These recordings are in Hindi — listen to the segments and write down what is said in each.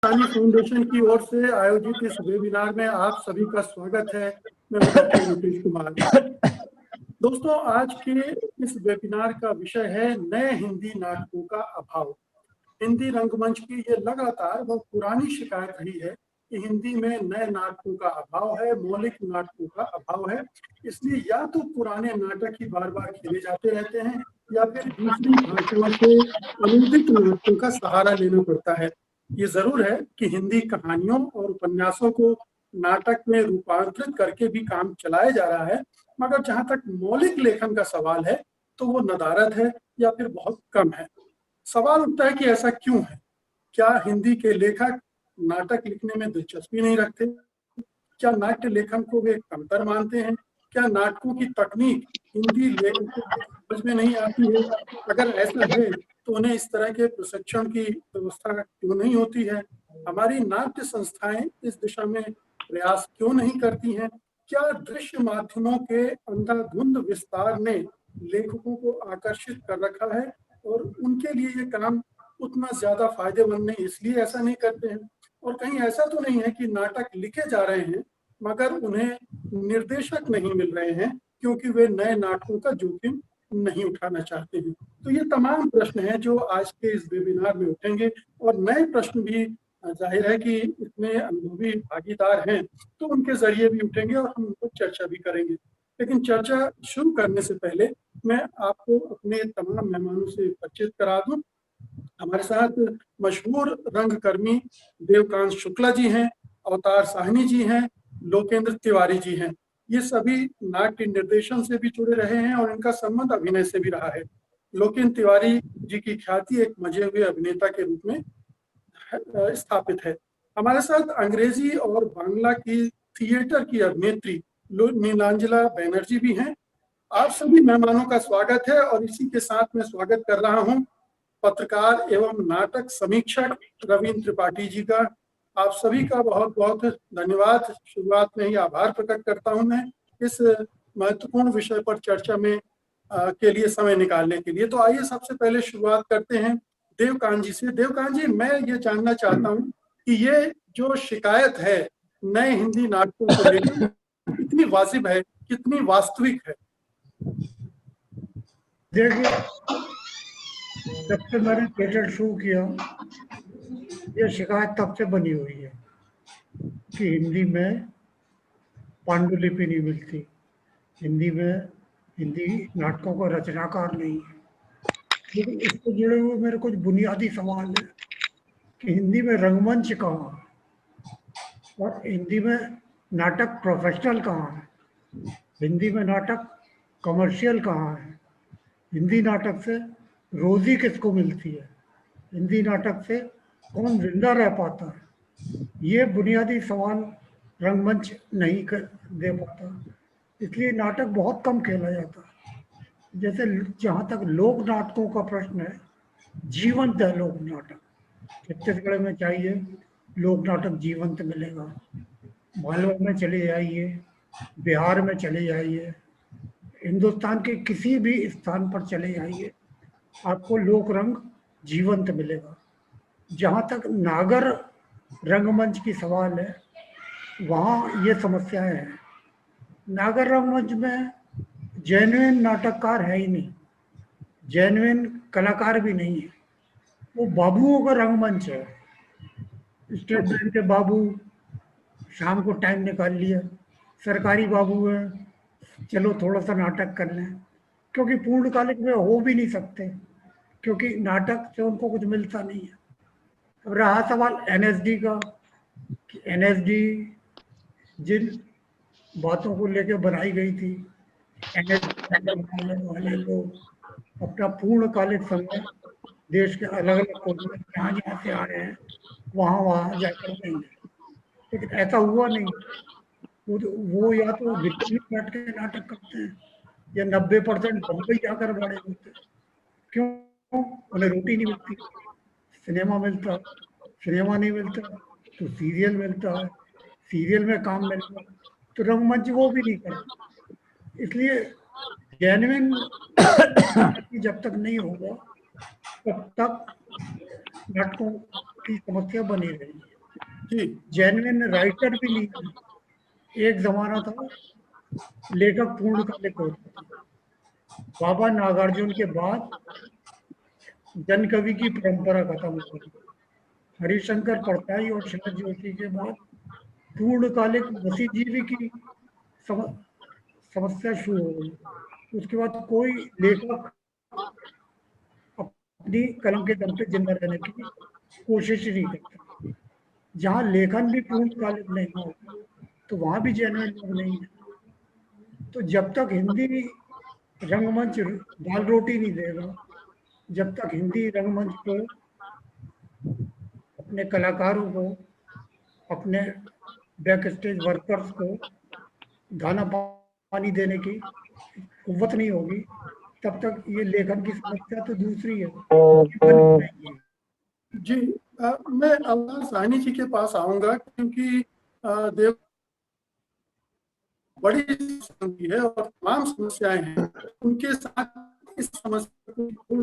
पानी फाउंडेशन की ओर से आयोजित इस वेबिनार में आप सभी का स्वागत है। मैं हूं डॉक्टर नीतीश कुमार। दोस्तों, आज के इस वेबिनार का विषय है नए हिंदी नाटकों का अभाव। हिंदी रंगमंच की ये लगातार बहुत पुरानी शिकायत रही है कि हिंदी में नए नाटकों का अभाव है, मौलिक नाटकों का अभाव है। इसलिए या तो पुराने नाटक ही बार बार खेले जाते रहते हैं या फिर दूसरी भाषाओं के अनुदित नाटकों का सहारा लेना पड़ता है। ये जरूर है कि हिंदी कहानियों और उपन्यासों को नाटक में रूपांतरित करके भी काम चलाया जा रहा है, मगर जहां तक मौलिक लेखन का सवाल है तो वो नदारद है या फिर बहुत कम है। सवाल उठता है कि ऐसा क्यों है? क्या हिंदी के लेखक नाटक लिखने में दिलचस्पी नहीं रखते? क्या नाट्य लेखन को वे कमतर मानते हैं? क्या नाटकों की तकनीक हिंदी लेखकों को समझ में नहीं आती है? अगर ऐसा है तो उन्हें इस तरह के प्रशिक्षण की व्यवस्था क्यों नहीं होती है? हमारी नाट्य संस्थाएं इस दिशा में प्रयास क्यों नहीं करती हैं? क्या दृश्य माध्यमों के अंधाधुंध विस्तार ने लेखकों को आकर्षित कर रखा है और उनके लिए ये काम उतना ज्यादा फायदेमंद नहीं, इसलिए ऐसा नहीं करते हैं? और कहीं ऐसा तो नहीं है कि नाटक लिखे जा रहे हैं मगर उन्हें निर्देशक नहीं मिल रहे हैं क्योंकि वे नए नाटकों का जोखिम नहीं उठाना चाहते हैं? तो ये तमाम प्रश्न हैं जो आज के इस वेबिनार में उठेंगे और नए प्रश्न भी जाहिर है कि इसमें अनुभवी भागीदार हैं तो उनके जरिए भी उठेंगे और हम उनको चर्चा भी करेंगे। लेकिन चर्चा शुरू करने से पहले मैं आपको अपने तमाम मेहमानों से परिचित करा दूं। हमारे साथ मशहूर रंगकर्मी देवकांत शुक्ला जी हैं, अवतार साहनी जी हैं, लोकेंद्र तिवारी जी हैं। ये सभी नाट्य निर्देशन से भी जुड़े रहे हैं और इनका संबंध अभिनय से भी रहा है। लोकेंद्र तिवारी जी की ख्याति एक मजे हुए अभिनेता के रूप में स्थापित है। हमारे साथ अंग्रेजी और बांग्ला की थिएटर की अभिनेत्री नीलांजला बैनर्जी भी हैं। आप सभी मेहमानों का स्वागत है और इसी के साथ मैं स्वागत कर रहा हूं पत्रकार एवं नाटक समीक्षक रवींद्र त्रिपाठी जी का। आप सभी का बहुत बहुत धन्यवाद। शुरुआत में ही आभार प्रकट करता हूं मैं इस महत्वपूर्ण विषय पर चर्चा में के लिए समय निकालने के लिए। तो आइए सबसे पहले शुरुआत करते हैं देवकांत जी से। देवकांत जी, मैं ये जानना चाहता हूँ कि ये जो शिकायत है नए हिंदी नाटकों को लेकर कितनी वाजिब है, कितनी वास्तविक है? देखिए, जब से मैंने थिएटर शुरू किया ये शिकायत तब से बनी हुई है कि हिंदी में पांडुलिपि नहीं मिलती, हिंदी में हिंदी नाटकों का रचनाकार नहीं है। लेकिन इससे जुड़े हुए मेरे कुछ बुनियादी सवाल है कि हिंदी में रंगमंच कहाँ है और हिंदी में नाटक प्रोफेशनल कहाँ है, हिंदी में नाटक कमर्शियल कहाँ है, हिंदी नाटक से रोजी किसको मिलती है, हिंदी नाटक से कौन जिंदा रह पाता है। ये बुनियादी सवाल रंगमंच नहीं दे पाता, इसलिए नाटक बहुत कम खेला जाता है। जैसे जहाँ तक लोक नाटकों का प्रश्न है, जीवंत है लोक नाटक। छत्तीसगढ़ में चाहिए लोक नाटक जीवंत मिलेगा, मालवा में चले जाइए, बिहार में चले जाइए, हिंदुस्तान के किसी भी स्थान पर चले जाइए, आपको लोक रंग जीवंत मिलेगा। जहाँ तक नागर रंगमंच की सवाल है, वहाँ ये समस्याएं हैं। नागर रंगमंच में जेन्युइन नाटककार है ही नहीं, जेन्युइन कलाकार भी नहीं है, वो बाबुओं का रंगमंच है। स्टेट बैंक के बाबू शाम को टाइम निकाल लिया, सरकारी बाबू है, चलो थोड़ा सा नाटक कर लें, क्योंकि पूर्णकालिक में हो भी नहीं सकते, क्योंकि नाटक से उनको कुछ मिलता नहीं है। अब रहा सवाल एनएसडी का कि एनएसडी जिन बातों को लेकर बनाई गई थी, एनएसडी वाले लोग अपना पूर्णकालिक समय देश के अलग अलग कोनों में जहाँ जहाँ से आ रहे हैं वहाँ वहाँ जाकर देंगे, लेकिन ऐसा हुआ नहीं। वो या तो दिल्ली में बैठ के नाटक करते हैं या 90% बम्बई जाकर बड़े होते हैं। क्यों? उन्हें रोटी नहीं मिलती, सिनेमा मिलता, सिनेमा नहीं मिलता तो सीरियल मिलता है, सीरियल में काम मिलता तो रंगमंच वो भी नहीं करता। इसलिए जेन्युइन जब तक नहीं होगा तब तक नाटकों की समस्या बनी रहेगी। जी जेन्युइन राइटर भी नहीं है। एक जमाना था लेखक पूर्णकालिक होते थे। बाबा नागार्जुन के बाद जन कवि की परंपरा खत्म हो गई। हरिशंकर परताई और शरद जोशी के बाद पूर्णकालिक मसीहजीवी की सम, समस्या शुरू हो गई। उसके बाद कोई लेखक अपनी कलम के दम पे जिंदा रहने की कोशिश ही नहीं करता। जहाँ लेखन भी पूर्णकालिक नहीं हो तो वहां भी जेन्युइन लोग नहीं है। तो जब तक हिंदी रंगमंच दाल रोटी नहीं देगा, जब तक हिंदी रंगमंच को अपने कलाकारों को, अपने बैक स्टेज वर्कर्स को दाना पानी देने की कुव्वत नहीं होगी, तब तक ये लेखन की समस्या तो दूसरी है, ये बनी रहेगी। जी मैं अब साहनी जी के पास आऊंगा, क्योंकि देव बड़ी समस्या है और तमाम समस्याएं हैं उनके साथ। इस समस्या को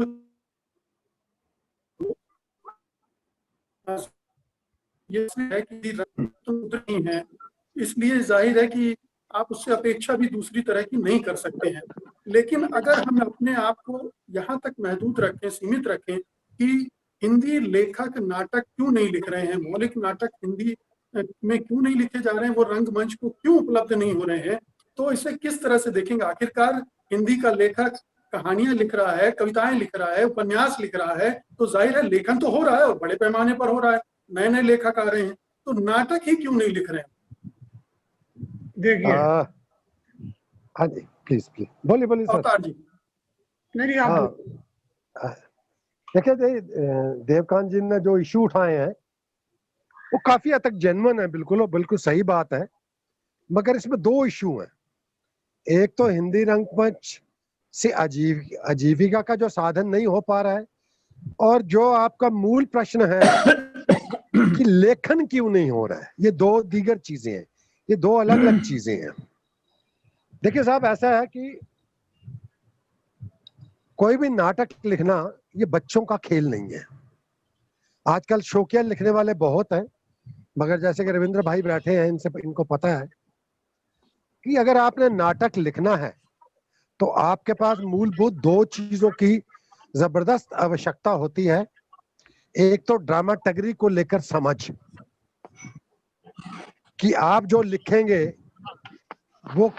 ये है कि नहीं है, इसलिए जाहिर है कि आप उससे अपेक्षा भी दूसरी तरह की नहीं कर सकते हैं। लेकिन अगर हम अपने आप को यहाँ तक महदूद रखें, सीमित रखें कि हिंदी लेखक नाटक क्यों नहीं लिख रहे हैं, मौलिक नाटक हिंदी में क्यों नहीं लिखे जा रहे हैं, वो रंगमंच को क्यों उपलब्ध नहीं हो रहे हैं, तो इसे किस तरह से देखेंगे। आखिरकार हिंदी का लेखक कहानियां लिख रहा है, कविताएं लिख रहा है, उपन्यास लिख रहा है, तो जाहिर है लेखन तो हो रहा है और बड़े पैमाने पर हो रहा है, नए नए लेखक आ रहे हैं, तो नाटक ही क्यों नहीं लिख रहे हैं। देखिए हाँ जी, प्लीज प्लीज बोलिए बोलिए सर। अवतार जी। नहीं आप हाँ देखिए देवकांत जी ने जो इशू उठाए हैं वो काफी हद तक जेन्युइन है, बिल्कुल बिल्कुल सही बात है। मगर इसमें दो इशू हैं। एक तो हिंदी रंगमंच से आजीविका का जो साधन नहीं हो पा रहा है, और जो आपका मूल प्रश्न है कि लेखन क्यों नहीं हो रहा है, ये दो दीगर चीजें हैं, ये दो अलग अलग चीजें हैं। देखिए साहब, ऐसा है कि कोई भी नाटक लिखना ये बच्चों का खेल नहीं है। आजकल शौकिया लिखने वाले बहुत हैं, मगर जैसे कि रविंद्र भाई बैठे हैं, इनको पता है कि अगर आपने नाटक लिखना है तो आपके पास मूलभूत दो चीजों की जबरदस्त आवश्यकता होती है। एक तो ड्रामाटगरी को लेकर समझ कि आप जो लिखेंगे वो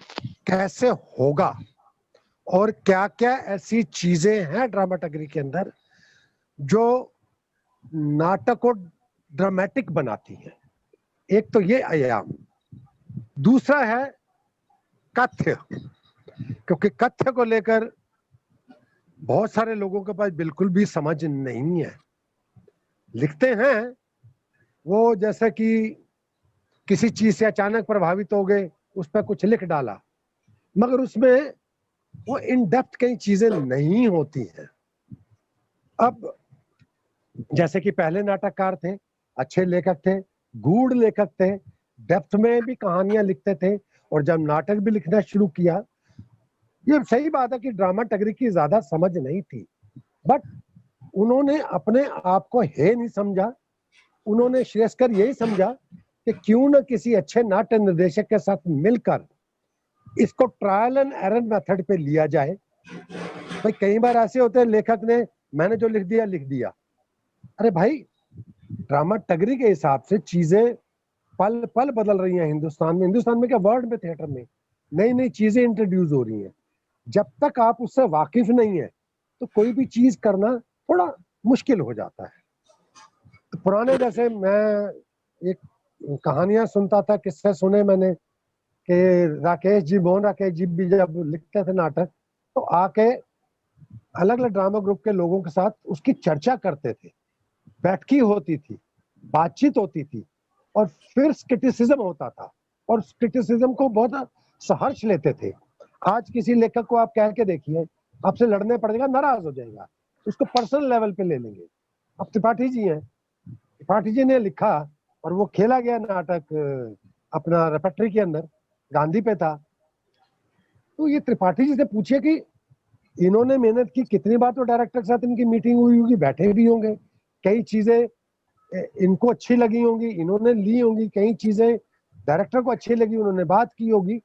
कैसे होगा, और क्या क्या ऐसी चीजें हैं ड्रामाटगरी के अंदर जो नाटक को ड्रामेटिक बनाती हैं। एक तो ये आयाम, दूसरा है कथ्य, क्योंकि कथ्य को लेकर बहुत सारे लोगों के पास बिल्कुल भी समझ नहीं है। लिखते हैं वो जैसे कि किसी चीज से अचानक प्रभावित हो गए, उस पर कुछ लिख डाला, मगर उसमें वो इन डेप्थ कई चीजें नहीं होती हैं। अब जैसे कि पहले नाटककार थे, अच्छे लेखक थे, गूढ़ लेखक थे, डेप्थ में भी कहानियां लिखते थे, और जब नाटक भी लिखना शुरू किया, ये सही बात है कि ड्रामाटगरी की ज्यादा समझ नहीं थी, बट उन्होंने अपने आप को हे नहीं समझा। उन्होंने श्रेयस्कर यही समझा कि क्यों न किसी अच्छे नाट्य निर्देशक के साथ मिलकर इसको ट्रायल एंड एरर मेथड पे लिया जाए। भाई कई बार ऐसे होते हैं, लेखक ने मैंने जो लिख दिया। अरे भाई, ड्रामाटगरी के हिसाब से चीजें पल पल बदल रही हैं हिंदुस्तान में क्या, वर्ल्ड में, थिएटर में नई नई चीजें इंट्रोड्यूस हो रही हैं। जब तक आप उससे वाकिफ नहीं है तो कोई भी चीज करना थोड़ा मुश्किल हो जाता है। तो पुराने, जैसे मैं एक कहानियां सुनता था, किस्से सुने मैंने कि मोहन राकेश जी भी जब लिखते थे नाटक तो आके अलग अलग ड्रामा ग्रुप के लोगों के साथ उसकी चर्चा करते थे, बैठकी होती थी, बातचीत होती थी, और फिर क्रिटिसिज्म होता था, और क्रिटिसिज्म को बहुत सहर्ष लेते थे। आज किसी लेखक को आप कह के देखिए, आपसे लड़ने पड़ेगा, नाराज हो जाएगा, उसको पर्सनल लेवल पे ले लेंगे। अब त्रिपाठी जी हैं, त्रिपाठी जी ने लिखा और वो खेला गया नाटक अपना रेपर्टरी के अंदर, गांधी पे था। तो ये त्रिपाठी जी से पूछिए कि इन्होंने मेहनत की, कितनी बार तो डायरेक्टर के साथ इनकी मीटिंग हुई होगी, बैठे भी होंगे, कई चीजें इनको अच्छी लगी होंगी, इन्होंने ली होंगी, कई चीजें डायरेक्टर को अच्छी लगी, उन्होंने बात की होगी।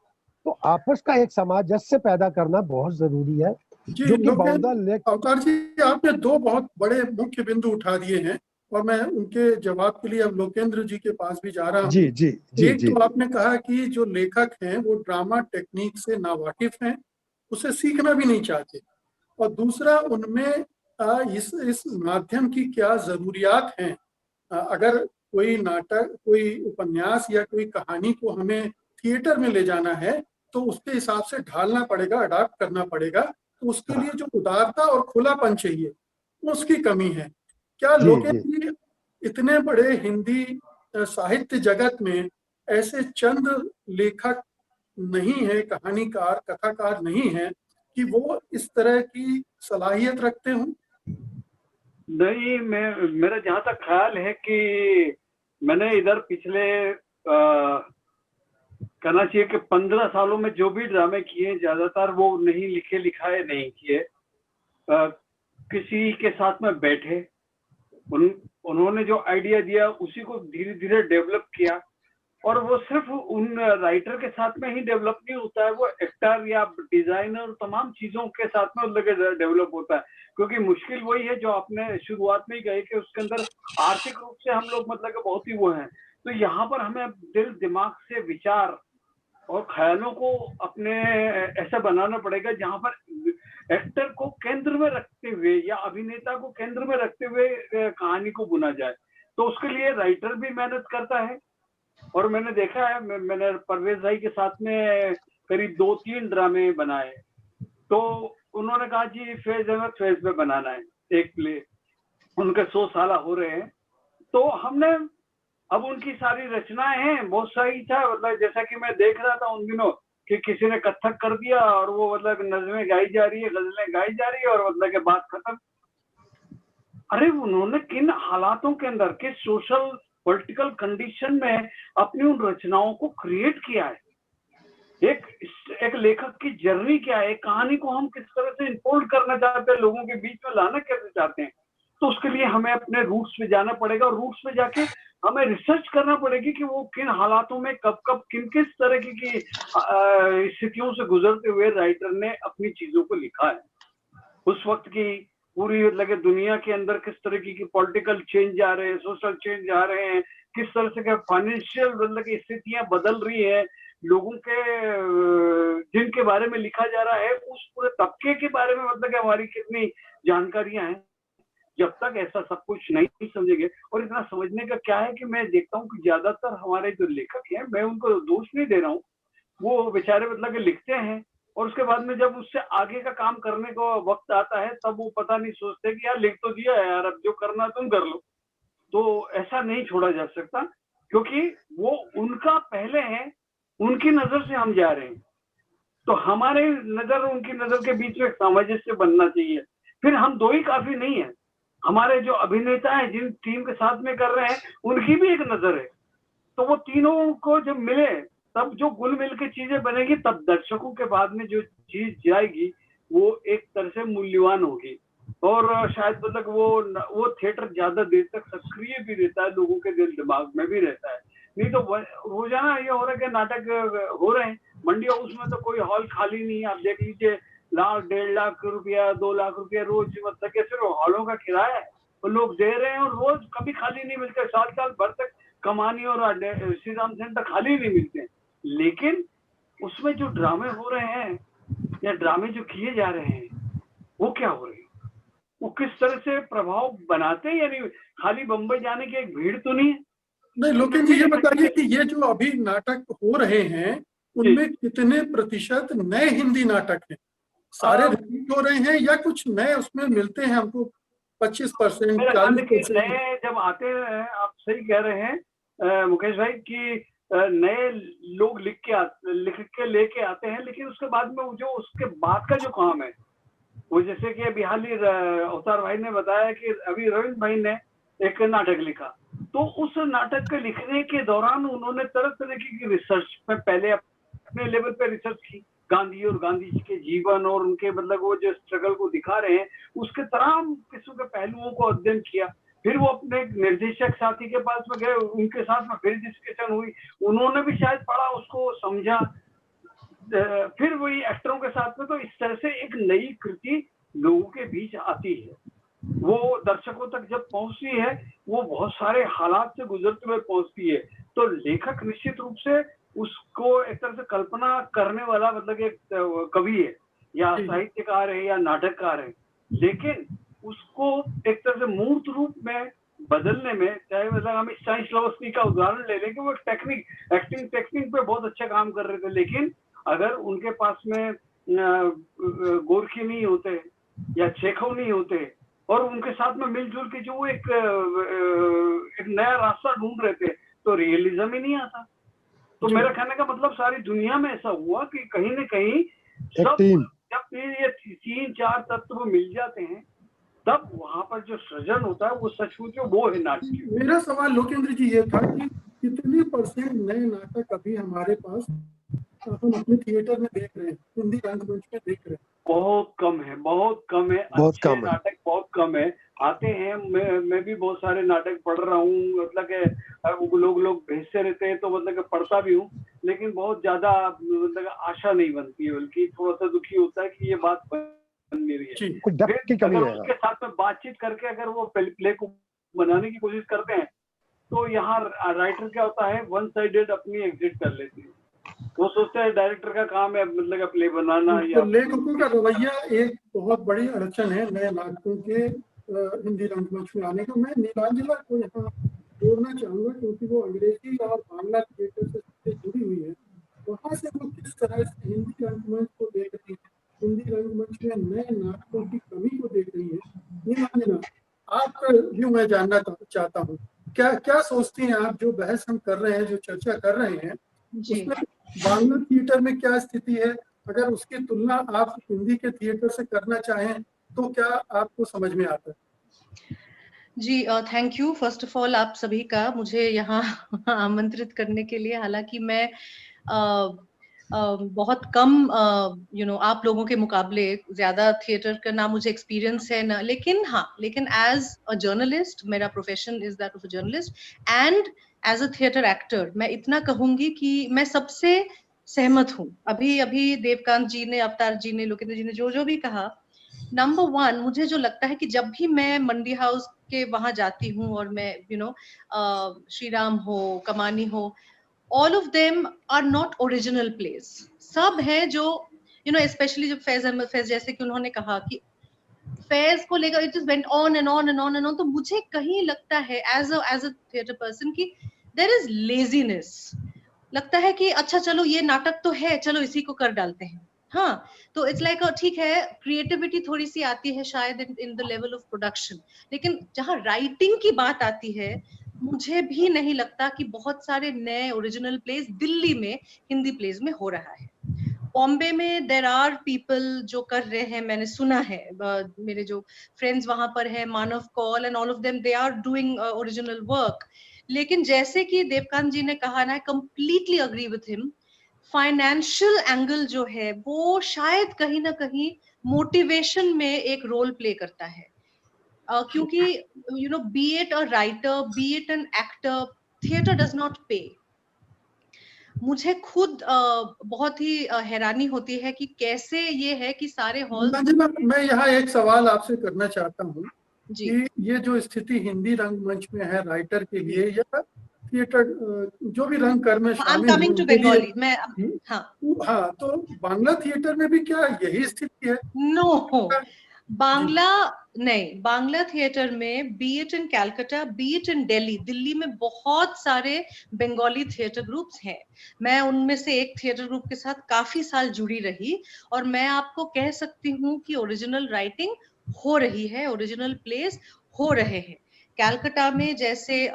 तो आपस का एक सामंजस्य पैदा करना बहुत जरूरी है, जी जो कि बहुधा अवतार जी, आपने दो बहुत बड़े मुख्य बिंदु उठा दिए हैं और मैं उनके जवाब के लिए अब लोकेंद्र जी के पास भी जा रहा जी हूँ। जी जी एक जी तो आपने कहा कि जो लेखक हैं वो ड्रामा टेक्निक से नावाकिफ हैं, उसे सीखना भी नहीं चाहते, और दूसरा उनमें इस माध्यम की क्या जरूरियात हैं। अगर कोई नाटक, कोई उपन्यास या कोई कहानी को हमें थिएटर में ले जाना है तो उसके हिसाब से ढालना पड़ेगा, अडाप्ट करना पड़ेगा, तो उसके लिए जो उदारता और खुलापन चाहिए उसकी कमी है। क्या जी जी लोकेश जी, इतने बड़े हिंदी साहित्य जगत में ऐसे चंद लेखक नहीं है, कहानीकार, कथाकार नहीं है कि वो इस तरह की सलाहियत रखते हों? नहीं, मेरा जहाँ तक ख्याल है कि मैंने इधर पिछले कहना चाहिए कि 15 सालों में जो भी ड्रामे किए ज्यादातर वो नहीं लिखे लिखाए नहीं किए, किसी के साथ में बैठे, उन्होंने जो आइडिया दिया उसी को धीरे धीरे डेवलप किया, और वो सिर्फ उन राइटर के साथ में ही डेवलप नहीं होता है, वो एक्टर या डिजाइनर तमाम चीजों के साथ में डेवलप होता है। क्योंकि मुश्किल वही है जो आपने शुरुआत में ही कही कि उसके अंदर आर्थिक रूप से हम लोग मतलब कि बहुत ही वो हैं। तो यहाँ पर हमें दिल दिमाग से विचार और ख्यालों को अपने ऐसा बनाना पड़ेगा जहां पर एक्टर को केंद्र में रखते हुए या अभिनेता को केंद्र में रखते हुए कहानी को बुना जाए। तो उसके लिए राइटर भी मेहनत करता है, और मैंने देखा है, मैंने परवेज भाई के साथ में करीब 2-3 ड्रामे बनाए, तो उन्होंने कहा जी फेज अहमद फेज में बनाना है एक प्ले, उनके 100 साल हो रहे हैं। तो हमने अब उनकी सारी रचनाएं हैं, बहुत सही था, मतलब जैसा कि मैं देख रहा था उन दिनों कि किसी ने कथक कर दिया और वो मतलब नज़में गाई जा रही है, गजलें गाई जा रही है और मतलब के बात खत्म। अरे उन्होंने किन हालातों के अंदर, किस सोशल पॉलिटिकल कंडीशन में अपनी उन रचनाओं को क्रिएट किया है। एक लेखक की जर्नी क्या है, एक कहानी को हम किस तरह से इनफोल्ड करना चाहते हैं, लोगों के बीच में लाना कैसे चाहते हैं। तो उसके लिए हमें अपने रूट्स पे जाना पड़ेगा, और रूट्स पे जाके हमें रिसर्च करना पड़ेगी कि वो किन हालातों में कब कब किन किस तरह की स्थितियों से गुजरते हुए राइटर ने अपनी चीजों को लिखा है। उस वक्त की पूरी लगे दुनिया के अंदर किस तरह की पॉलिटिकल चेंज आ रहे हैं, सोशल चेंज आ रहे हैं, किस तरह से फाइनेंशियल मतलब की स्थितियां बदल रही है, लोगों के जिनके बारे में लिखा जा रहा है उस पूरे तबके के बारे में मतलब कि हमारी कितनी जानकारियां हैं। जब तक ऐसा सब कुछ नहीं समझेंगे, और इतना समझने का क्या है कि मैं देखता हूँ कि ज्यादातर हमारे जो लेखक हैं, मैं उनको दोष नहीं दे रहा हूँ, वो बेचारे मतलब कि लिखते हैं और उसके बाद में जब उससे आगे का काम करने को वक्त आता है तब वो पता नहीं सोचते कि यार लिख तो दिया है यार, अब जो करना तुम कर लो। तो ऐसा नहीं छोड़ा जा सकता, क्योंकि वो उनका पहले है, उनकी नजर से हम जा रहे हैं, तो हमारे नजर और उनकी नजर के बीच में सामंजस्य बनना चाहिए। फिर हम दो ही काफी नहीं है, हमारे जो अभिनेता हैं जिन टीम के साथ में कर रहे हैं उनकी भी एक नजर है। तो वो तीनों को जब मिले तब जो गुल मिल के चीजें बनेगी, तब दर्शकों के बाद में जो चीज जाएगी वो एक तरह से मूल्यवान होगी, और शायद मतलब वो थिएटर ज्यादा देर तक सक्रिय भी रहता है, लोगों के दिल दिमाग में भी रहता है। नहीं तो रोजाना ये हो रहा है कि नाटक हो रहे हैं मंडी हाउस में, तो कोई हॉल खाली नहीं है। आप देख लीजिए, 1,00,000-1,50,000 रुपया, 2 लाख रुपया रोज मतलब के सिर्फ हॉलों का किराया है, और लोग दे रहे हैं, और रोज कभी खाली नहीं मिलते, साल भर तक कमानी और श्री राम सेंटर खाली नहीं मिलते। लेकिन उसमें जो ड्रामे हो रहे हैं या ड्रामे जो किए जा रहे हैं वो क्या हो रहे हैं, वो किस तरह से प्रभाव बनाते हैं, यानी खाली बम्बई जाने की एक भीड़ तो नहीं है। नहीं लोकेश जी, ये बताइए कि ये जो अभी नाटक हो रहे हैं उनमें कितने प्रतिशत नए हिंदी नाटक हैं? सारे रिपीट हो रहे हैं या कुछ नए उसमें मिलते हैं हमको? 25%, 40%? नए जब आते हैं, आप सही कह रहे हैं मुकेश भाई, कि नए लोग लिख के लेके आते हैं, लेकिन उसके बाद में जो उसके बाद का जो काम है वो, जैसे कि अभी हाल ही अवतार भाई ने बताया कि अभी रविंद्र भाई ने एक नाटक लिखा, तो उस नाटक के लिखने के दौरान उन्होंने तरह तरह की रिसर्च में पहले अपने लेवल पे रिसर्च की, गांधी और गांधी जी के जीवन और उनके मतलब वो जो स्ट्रगल को दिखा रहे हैं उसके तमाम किस्म के पहलुओं को अध्ययन किया, फिर वो अपने निर्देशक साथी के पास में गए, उनके साथ में फिर डिस्कशन हुई, उन्होंने भी शायद पढ़ा, उसको समझा, फिर वही एक्टरों के साथ में, तो इस तरह से एक नई कृति लोगों के बीच आती है, वो दर्शकों तक जब पहुंचती है, वो बहुत सारे हालात से गुजरते हुए पहुंचती है। तो लेखक निश्चित रूप से उसको एक तरह से कल्पना करने वाला, मतलब एक कवि है या साहित्यकार है या नाटककार है, लेकिन उसको एक तरह से मूर्त रूप में बदलने में, चाहे मतलब हम स्टानिस्लावस्की का उदाहरण ले लें कि वो एक्टिंग टेक्निक पे बहुत अच्छा काम कर रहे थे, लेकिन अगर उनके पास में गोरखी नहीं होते या चेखव नहीं होते और उनके साथ में मिलजुल के जो वो एक नया रास्ता ढूंढ रहे थे, तो रियलिज्म ही नहीं आता। तो मेरा कहने का मतलब सारी दुनिया में ऐसा हुआ कि कहीं न कहीं सब जब ये 3-4 तत्व मिल जाते हैं, तब वहां पर जो सृजन होता है वो सचमुच वो है नाटक। मेरा सवाल लोकेंद्र जी ये था कि कितने % नए नाटक अभी हमारे पास हम अपने थिएटर में देख रहे हैं, हिंदी रंगमंच में देख रहे हैं? बहुत कम है, बहुत कम है, अच्छे नाटक बहुत कम है आते हैं। मैं भी बहुत सारे नाटक पढ़ रहा हूँ, मतलब के लोग भेजते रहते हैं, तो मतलब के पढ़ता भी हूँ, लेकिन बहुत ज्यादा मतलब आशा नहीं बनती है, बल्कि थोड़ा सा दुखी होता है कि ये बात बन नहीं रही है। फिर अगर उसके साथ में बातचीत करके अगर वो प्ले को बनाने की कोशिश करते हैं, तो यहाँ राइटर क्या होता है, वन साइडेड अपनी एग्जिट कर लेती है। वो सोचते हैं डायरेक्टर का काम है मतलब का प्ले बनाना। तो लेखकों का रवैया एक बहुत बड़ी अड़चन है नए नाटकों के हिंदी रंगमंच में आने का। मैं नीलांजला को यहाँ जोड़ना चाहूंगा, क्योंकि वो अंग्रेजी और बांग्ला थिएटर से जुड़ी हुई है। वहाँ से वो किस तरह से हिंदी रंगमंच को देख रही है, हिंदी रंगमंच में नए नाटकों की कमी को देख रही है। नीलांजला, आपका व्यू मैं जानना चाहता हूँ, क्या सोचती हैं आप? जो बहस हम कर रहे हैं, जो चर्चा कर रहे हैं, उसमें बांग्ला थिएटर में क्या स्थिति है? अगर उसकी तुलना आप हिंदी के थिएटर से करना चाहें तो क्या आपको समझ में आता है? जी, thank you first of all आप सभी का मुझे यहाँ आमंत्रित करने के लिए। हालांकि मैं बहुत कम आप लोगों के मुकाबले ज्यादा थिएटर का ना मुझे एक्सपीरियंस है ना, लेकिन एज अ जर्नलिस्ट, मेरा profession is that of a journalist, and as a theatre actor मैं इतना कहूंगी कि मैं सबसे सहमत हूँ। अभी देवकांत जी ने, अवतार जी ने, लोकेंद्र जी ने जो भी कहा, नंबर 1 मुझे जो लगता है कि जब भी मैं मंडी हाउस के वहां जाती हूँ और मैं श्री राम हो, कमानी हो, all of them are not original plays. सब हैं जो स्पेशली जब फैज जैसे कि उन्होंने कहा कि फैज को लेकर it is went on and on and on and on, तो मुझे कहीं लगता है एज अ थिएटर पर्सन कि देयर इज लेजीनेस। लगता है कि अच्छा चलो ये नाटक तो है, चलो इसी को कर डालते हैं। हाँ, तो इट्स लाइक ठीक है, क्रिएटिविटी थोड़ी सी आती है शायद in the level of production, लेकिन जहां राइटिंग की बात आती है, मुझे भी नहीं लगता कि बहुत सारे नए ओरिजिनल प्लेस दिल्ली में हिंदी प्लेस में हो रहा है। बॉम्बे में देर आर पीपल जो कर रहे हैं, मैंने सुना है, मेरे जो फ्रेंड्स वहां पर है, Manav Kaul and all of them, they are doing original work. लेकिन जैसे कि देवकांत जी ने कहा ना, completely agree with him, financial angle जो है वो शायद कहीं ना कहीं मोटिवेशन में एक रोल प्ले करता है। क्योंकि B it a writer, B it an actor, theatre does not पे। मुझे खुद बहुत ही हैरानी होती है कि कैसे ये है कि सारे हॉल। मैं यहाँ एक सवाल आपसे करना चाहता हूँ कि ये जो स्थिति हिंदी रंगमंच में है राइटर के लिए या थिएटर जो भी रंग कर्म में शामिल है उनके लिए, हाँ, तो बांग्ला थिएटर में भी क्या यही स्थिति है? नो, बांग्ला नहीं, बांग्ला थिएटर में B it in Calcutta, B it in Delhi में बहुत सारे बंगाली थिएटर ग्रुप्स हैं। मैं उनमें से एक थिएटर ग्रुप के साथ काफी साल जुड़ी रही, और मैं आपको कह सकती हूँ कि ओरिजिनल राइटिंग हो रही है, ओरिजिनल प्लेस हो रहे हैं। कैलकाटा में जैसे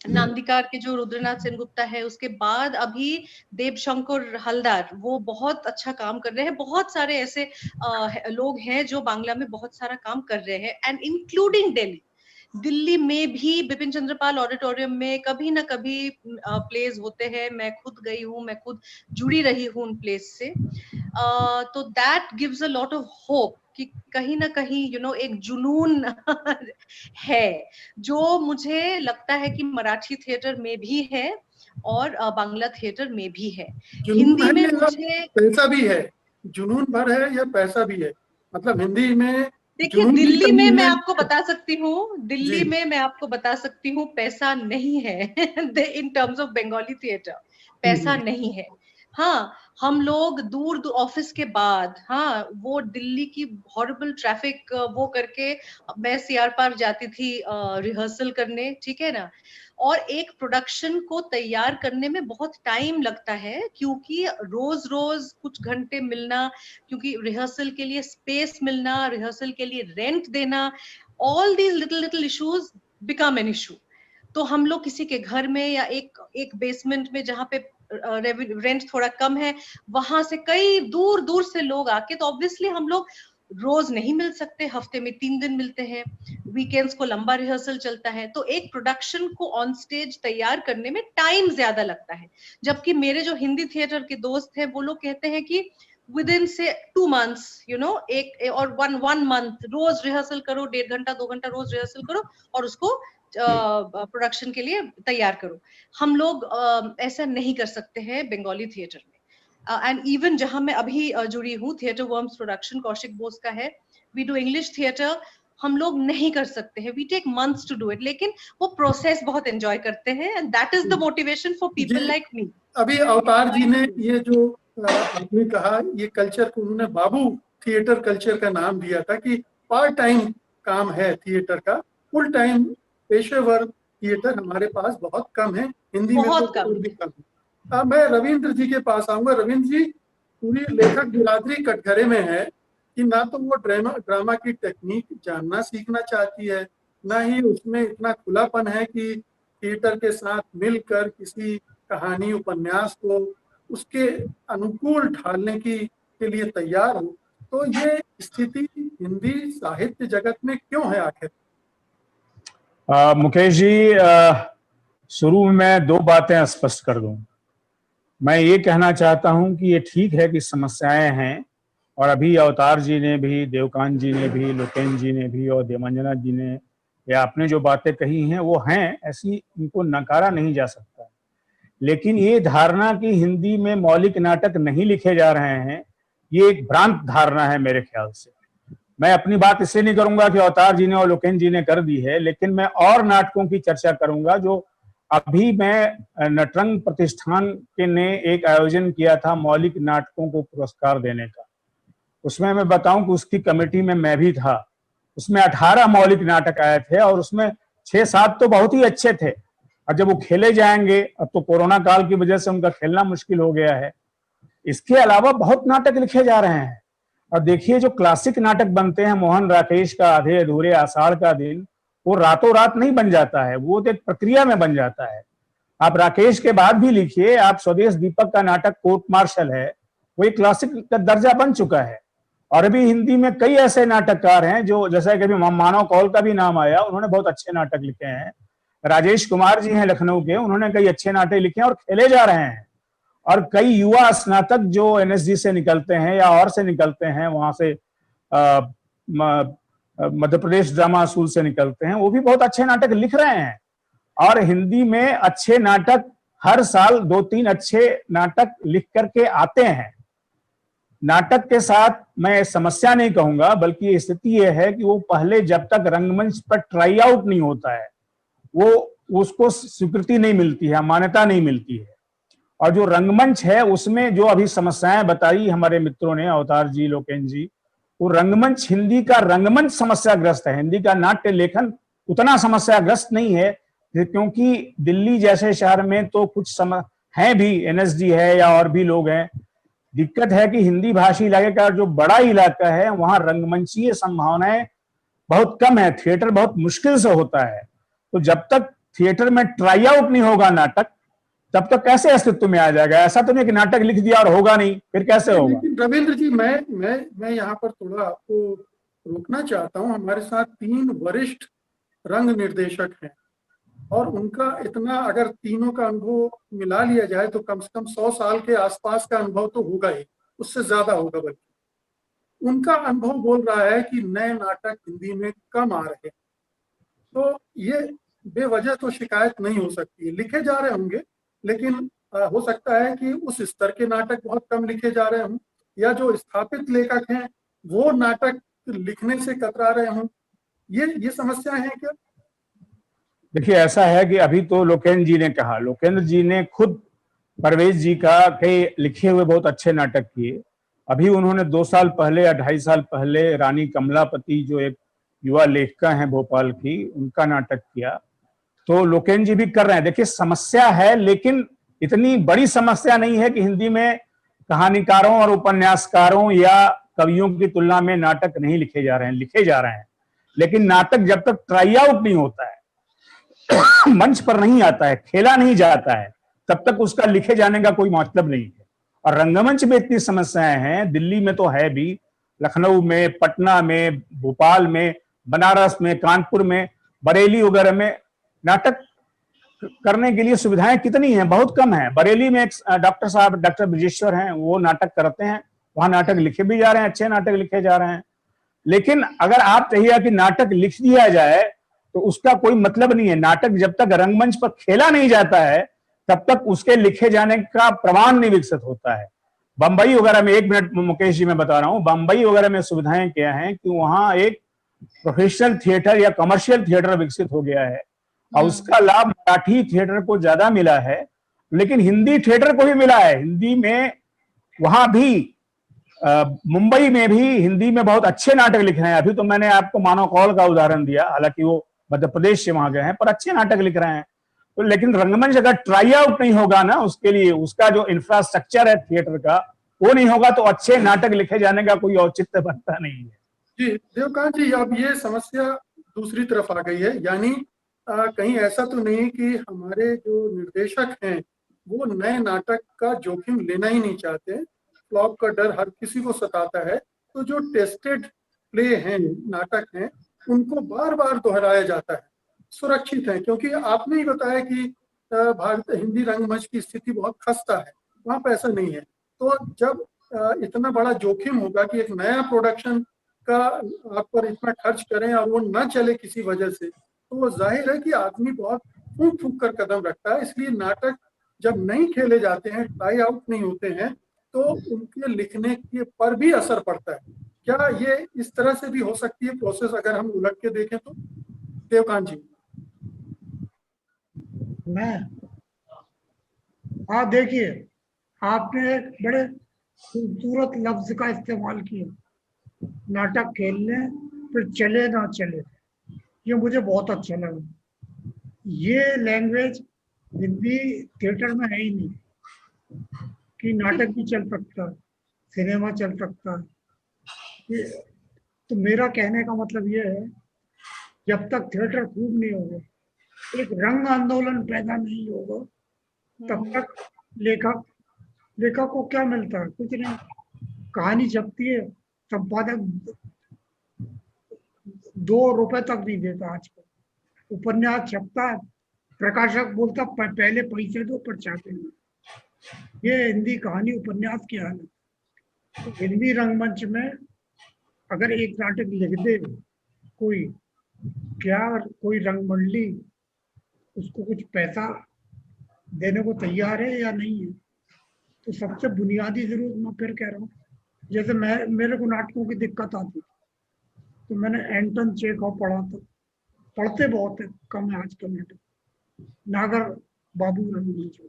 नांदिकार के जो रुद्रनाथ सेनगुप्ता है, उसके बाद अभी देवशंकर हलदार, वो बहुत अच्छा काम कर रहे हैं। बहुत सारे ऐसे लोग हैं जो बांग्ला में बहुत सारा काम कर रहे हैं, एंड इंक्लूडिंग दिल्ली में भी बिपिन चंद्रपाल ऑडिटोरियम में कभी ना कभी प्लेस होते हैं। मैं खुद गई हूँ, मैं खुद जुड़ी रही हूँ उन प्लेस से, तो that gives a lot of hope कि कहीं ना कहीं एक जुनून है, जो मुझे लगता है कि मराठी थिएटर में भी है और बांग्ला थिएटर में भी है। जुनून हिंदी है में या मुझे, पैसा भी है? जुनून भर है या पैसा भी है? मतलब हिंदी में देखिए जुनून की दिल्ली में कमी मैं है? आपको बता सकती हूँ, दिल्ली जी। में मैं आपको बता सकती हूँ पैसा नहीं है इन टर्म्स ऑफ बंगाली थिएटर पैसा नहीं है। हाँ, हम लोग दूर दूर ऑफिस के बाद, हाँ, वो दिल्ली की हॉरिबल ट्रैफिक वो करके मैं सीआर पार्क जाती थी रिहर्सल करने, ठीक है ना। और एक प्रोडक्शन को तैयार करने में बहुत टाइम लगता है, क्योंकि रोज रोज कुछ घंटे मिलना, क्योंकि रिहर्सल के लिए स्पेस मिलना, रिहर्सल के लिए रेंट देना, all these little little issues become an issue. तो हम लोग किसी के घर में या एक एक बेसमेंट में जहाँ पे रेंट थोड़ा कम है, वहां से कई दूर दूर से लोग आके, तो ऑब्वियसली हम लोग रोज नहीं मिल सकते, हफ्ते में 3 दिन मिलते हैं, वीकेंड्स को लंबा रिहर्सल चलता है, तो एक प्रोडक्शन को ऑन स्टेज तैयार करने में टाइम ज्यादा लगता है। जबकि मेरे जो हिंदी थिएटर के दोस्त हैं वो लोग कहते हैं कि विद इन से 2 months, एक और वन मंथ रोज रिहर्सल करो, 1.5 घंटा 2 घंटा रोज रिहर्सल करो और उसको प्रोडक्शन के लिए तैयार करो। हम लोग ऐसा नहीं कर सकते हैं बंगाली थिएटर में। एंड इवन जहां मैं अभी जुड़ी हूँ, theatre worms production Kaushik Bose का है, वी डू इंग्लिश थिएटर, हम लोग नहीं कर सकते हैं, we take months to do it, लेकिन वो प्रोसेस बहुत एंजॉय करते हैं, and that is the motivation for जी, पीपल लाइक मी। अभी अवतार जी ने ये जो आपने कहा, ये कल्चर को उन्होंने बाबू थिएटर कल्चर का नाम दिया था कि पार्ट टाइम काम है थिएटर का, फुल टाइम पेशेवर थिएटर हमारे पास बहुत कम है, हिंदी में तो बहुत कम और भी कम है। मैं रविंद्र जी के पास आऊंगा। रविंद्र जी, पूरी लेखक बिरादरी कटघरे में है कि ना तो वो ड्रामा की टेक्निक जानना सीखना चाहती है, ना ही उसमें इतना खुलापन है कि थिएटर के साथ मिलकर किसी कहानी उपन्यास को उसके अनुकूल ढालने के लिए तैयार हो। तो ये स्थिति हिंदी साहित्य जगत में क्यों है आखिर? मुकेश जी, शुरू में मैं 2 बातें स्पष्ट कर दूं। मैं ये कहना चाहता हूं कि ये ठीक है कि समस्याएं हैं, और अभी अवतार जी ने भी, देवकांत जी ने भी, लोकेन जी ने भी और देवांजना जी ने या आपने जो बातें कही हैं वो हैं, ऐसी उनको नकारा नहीं जा सकता। लेकिन ये धारणा कि हिंदी में मौलिक नाटक नहीं लिखे जा रहे हैं, ये एक भ्रांत धारणा है मेरे ख्याल से। मैं अपनी बात इसलिए नहीं करूंगा कि अवतार जी ने और लोकेन जी ने कर दी है, लेकिन मैं और नाटकों की चर्चा करूंगा जो अभी मैं नटरंग प्रतिष्ठान के ने एक आयोजन किया था मौलिक नाटकों को पुरस्कार देने का। उसमें मैं बताऊं कि उसकी कमेटी में मैं भी था। उसमें 18 मौलिक नाटक आए थे और उसमें 6-7 तो बहुत ही अच्छे थे, और जब वो खेले जाएंगे, अब तो कोरोना काल की वजह से उनका खेलना मुश्किल हो गया है। इसके अलावा बहुत नाटक लिखे जा रहे हैं, और देखिए जो क्लासिक नाटक बनते हैं, मोहन राकेश का आधे अधूरे, आषाढ़ का दिन, वो रातों रात नहीं बन जाता है, वो तो एक प्रक्रिया में बन जाता है। आप राकेश के बाद भी लिखिए, आप स्वदेश दीपक का नाटक कोर्ट मार्शल है, वो एक क्लासिक का दर्जा बन चुका है। और अभी हिंदी में कई ऐसे नाटककार हैं जो, जैसा कि अभी मानव कौल का भी नाम आया, उन्होंने बहुत अच्छे नाटक लिखे हैं। राजेश कुमार जी हैं लखनऊ के, उन्होंने कई अच्छे नाटक लिखे हैं और खेले जा रहे हैं। और कई युवा स्नातक जो एनएसजी से निकलते हैं या और से निकलते हैं, वहां से मध्य प्रदेश ड्रामा स्कूल से निकलते हैं, वो भी बहुत अच्छे नाटक लिख रहे हैं। और हिंदी में अच्छे नाटक हर साल 2-3 अच्छे नाटक लिख करके आते हैं। नाटक के साथ मैं समस्या नहीं कहूंगा, बल्कि स्थिति यह है कि वो पहले जब तक रंगमंच पर ट्राई आउट नहीं होता है, वो उसको स्वीकृति नहीं मिलती है, मान्यता नहीं मिलती है। और जो रंगमंच है उसमें जो अभी समस्याएं बताई हमारे मित्रों ने, अवतार जी, लोकेन जी, वो रंगमंच, हिंदी का रंगमंच समस्याग्रस्त है। हिंदी का नाट्य लेखन उतना समस्याग्रस्त नहीं है, क्योंकि दिल्ली जैसे शहर में तो कुछ है भी, एनएसडी है या और भी लोग हैं। दिक्कत है कि हिंदी भाषी इलाके का जो बड़ा इलाका है, वहां रंगमंचीय संभावनाएं बहुत कम है, थिएटर बहुत मुश्किल से होता है। तो जब तक थिएटर में ट्राई आउट नहीं होगा नाटक, तब तक कैसे अस्तित्व में आ जाएगा? ऐसा तो नहीं कि नाटक लिख दिया और होगा नहीं, फिर कैसे होगा? लेकिन रविंद्र जी, मैं यहाँ पर थोड़ा आपको रोकना चाहता हूँ। हमारे साथ 3 वरिष्ठ रंग निर्देशक हैं, और उनका इतना, अगर तीनों का अनुभव मिला लिया जाए तो कम से कम 100 साल के आसपास का अनुभव तो होगा ही, उससे ज्यादा होगा। बल्कि उनका अनुभव बोल रहा है कि नए नाटक हिंदी में कम आ रहे हैं। तो ये बेवजह तो शिकायत नहीं हो सकती, लिखे जा रहे होंगे, लेकिन हो सकता है कि उस स्तर के नाटक बहुत कम लिखे जा रहे हों, या जो स्थापित लेखक हैं वो नाटक लिखने से कतरा रहे हों। ये समस्या है क्या? देखिए, ऐसा है कि अभी तो लोकेंद्र जी ने कहा, लोकेंद्र जी ने खुद परवेज जी का कई लिखे हुए बहुत अच्छे नाटक किए। अभी उन्होंने 2 साल पहले या 2.5 साल पहले रानी कमलापति, जो एक युवा लेखिका हैं भोपाल की, उनका नाटक किया। तो लोकेंद्र जी भी कर रहे हैं। देखिए, समस्या है, लेकिन इतनी बड़ी समस्या नहीं है कि हिंदी में कहानीकारों और उपन्यासकारों या कवियों की तुलना में नाटक नहीं लिखे जा रहे हैं, लिखे जा रहे हैं। लेकिन नाटक जब तक ट्राई आउट नहीं होता है, मंच पर नहीं आता है, खेला नहीं जाता है, तब तक उसका लिखे जाने का कोई मतलब नहीं है। और रंगमंच में इतनी समस्याएं हैं, दिल्ली में तो है भी, लखनऊ में, पटना में, भोपाल में, बनारस में, कानपुर में, बरेली वगैरह में नाटक करने के लिए सुविधाएं कितनी हैं, बहुत कम है। बरेली में एक डॉक्टर साहब, डॉक्टर ब्रजेश्वर हैं, वो नाटक करते हैं, वहां नाटक लिखे भी जा रहे हैं, अच्छे नाटक लिखे जा रहे हैं। लेकिन अगर आप चाहिए कि नाटक लिख दिया जाए तो उसका कोई मतलब नहीं है। नाटक जब तक रंगमंच पर खेला नहीं जाता है तब तक उसके लिखे जाने का प्रमाण नहीं विकसित होता है। बंबई वगैरह में, 1 मिनट मुकेश जी मैं बता रहा हूं, बंबई वगैरह में सुविधाएं क्या हैं कि वहां एक प्रोफेशनल थिएटर या कमर्शियल थिएटर विकसित हो गया है और उसका लाभ मराठी थिएटर को ज्यादा मिला है, लेकिन हिंदी थिएटर को भी मिला है। हिंदी में वहां भी मुंबई में भी हिंदी में बहुत अच्छे नाटक लिख रहे हैं। अभी तो मैंने आपको मानव कौल का उदाहरण दिया, हालांकि वो मध्य प्रदेश से वहां गए हैं, पर अच्छे नाटक लिख रहे हैं। तो लेकिन रंगमंच अगर ट्राई आउट नहीं होगा ना, उसके लिए उसका जो इंफ्रास्ट्रक्चर है थिएटर का, वो नहीं होगा तो अच्छे नाटक लिखे जाने का कोई औचित्य बनता नहीं है। जी देवकांत जी, अब ये समस्या दूसरी तरफ आ गई है, यानी कहीं ऐसा तो नहीं कि हमारे जो निर्देशक हैं वो नए नाटक का जोखिम लेना ही नहीं चाहते, फ्लॉप का डर हर किसी को सताता है, तो जो टेस्टेड प्ले हैं, नाटक हैं, उनको बार बार दोहराया जाता है, सुरक्षित है। क्योंकि आपने ही बताया कि भारत हिंदी रंगमंच की स्थिति बहुत खस्ता है, वहाँ पे ऐसा नहीं है। तो जब इतना बड़ा जोखिम होगा कि एक नया प्रोडक्शन का आप पर इतना खर्च करें और वो न चले किसी वजह से, तो वो जाहिर है कि आदमी बहुत फूंक फूंक कर कदम रखता है। इसलिए नाटक जब नहीं खेले जाते हैं, ट्राई आउट नहीं होते हैं, तो उनके लिखने के पर भी असर पड़ता है। क्या ये इस तरह से भी हो सकती है प्रोसेस, अगर हम उलट के देखें तो? देवकांत जी। मैं आप देखिए, आपने एक बड़े खूबसूरत लफ्ज का इस्तेमाल किया, नाटक खेलने फिर चले ना चले, ये मुझे बहुत अच्छा लगा। ये लैंग्वेज हिंदी थिएटर में है ही नहीं कि नाटक भी चल सकता है, सिनेमा चल सकता है। तो मेरा कहने का मतलब ये है, जब तक थिएटर खूब नहीं होगा, एक रंग आंदोलन पैदा नहीं होगा, तब तक लेखक को क्या मिलता है? कुछ नहीं। कहानी छपती है, संपादक 2 रुपए तक नहीं देता आजकल। उपन्यास छपता है, प्रकाशक बोलता पहले पैसे दो पर छापेंगे। ये हिंदी कहानी उपन्यास की हालत। तो हिंदी रंगमंच में अगर एक नाटक लिख दे कोई, क्या कोई रंगमंडली उसको कुछ पैसा देने को तैयार है या नहीं है? तो सबसे बुनियादी जरूरत, मैं फिर कह रहा हूँ, जैसे मेरे को नाटकों की दिक्कत आती, तो मैंने एंटन चेखव पढ़ा था, पढ़ते बहुत है, कम है आजकल नाटक, नागर बाबू रंगमंच,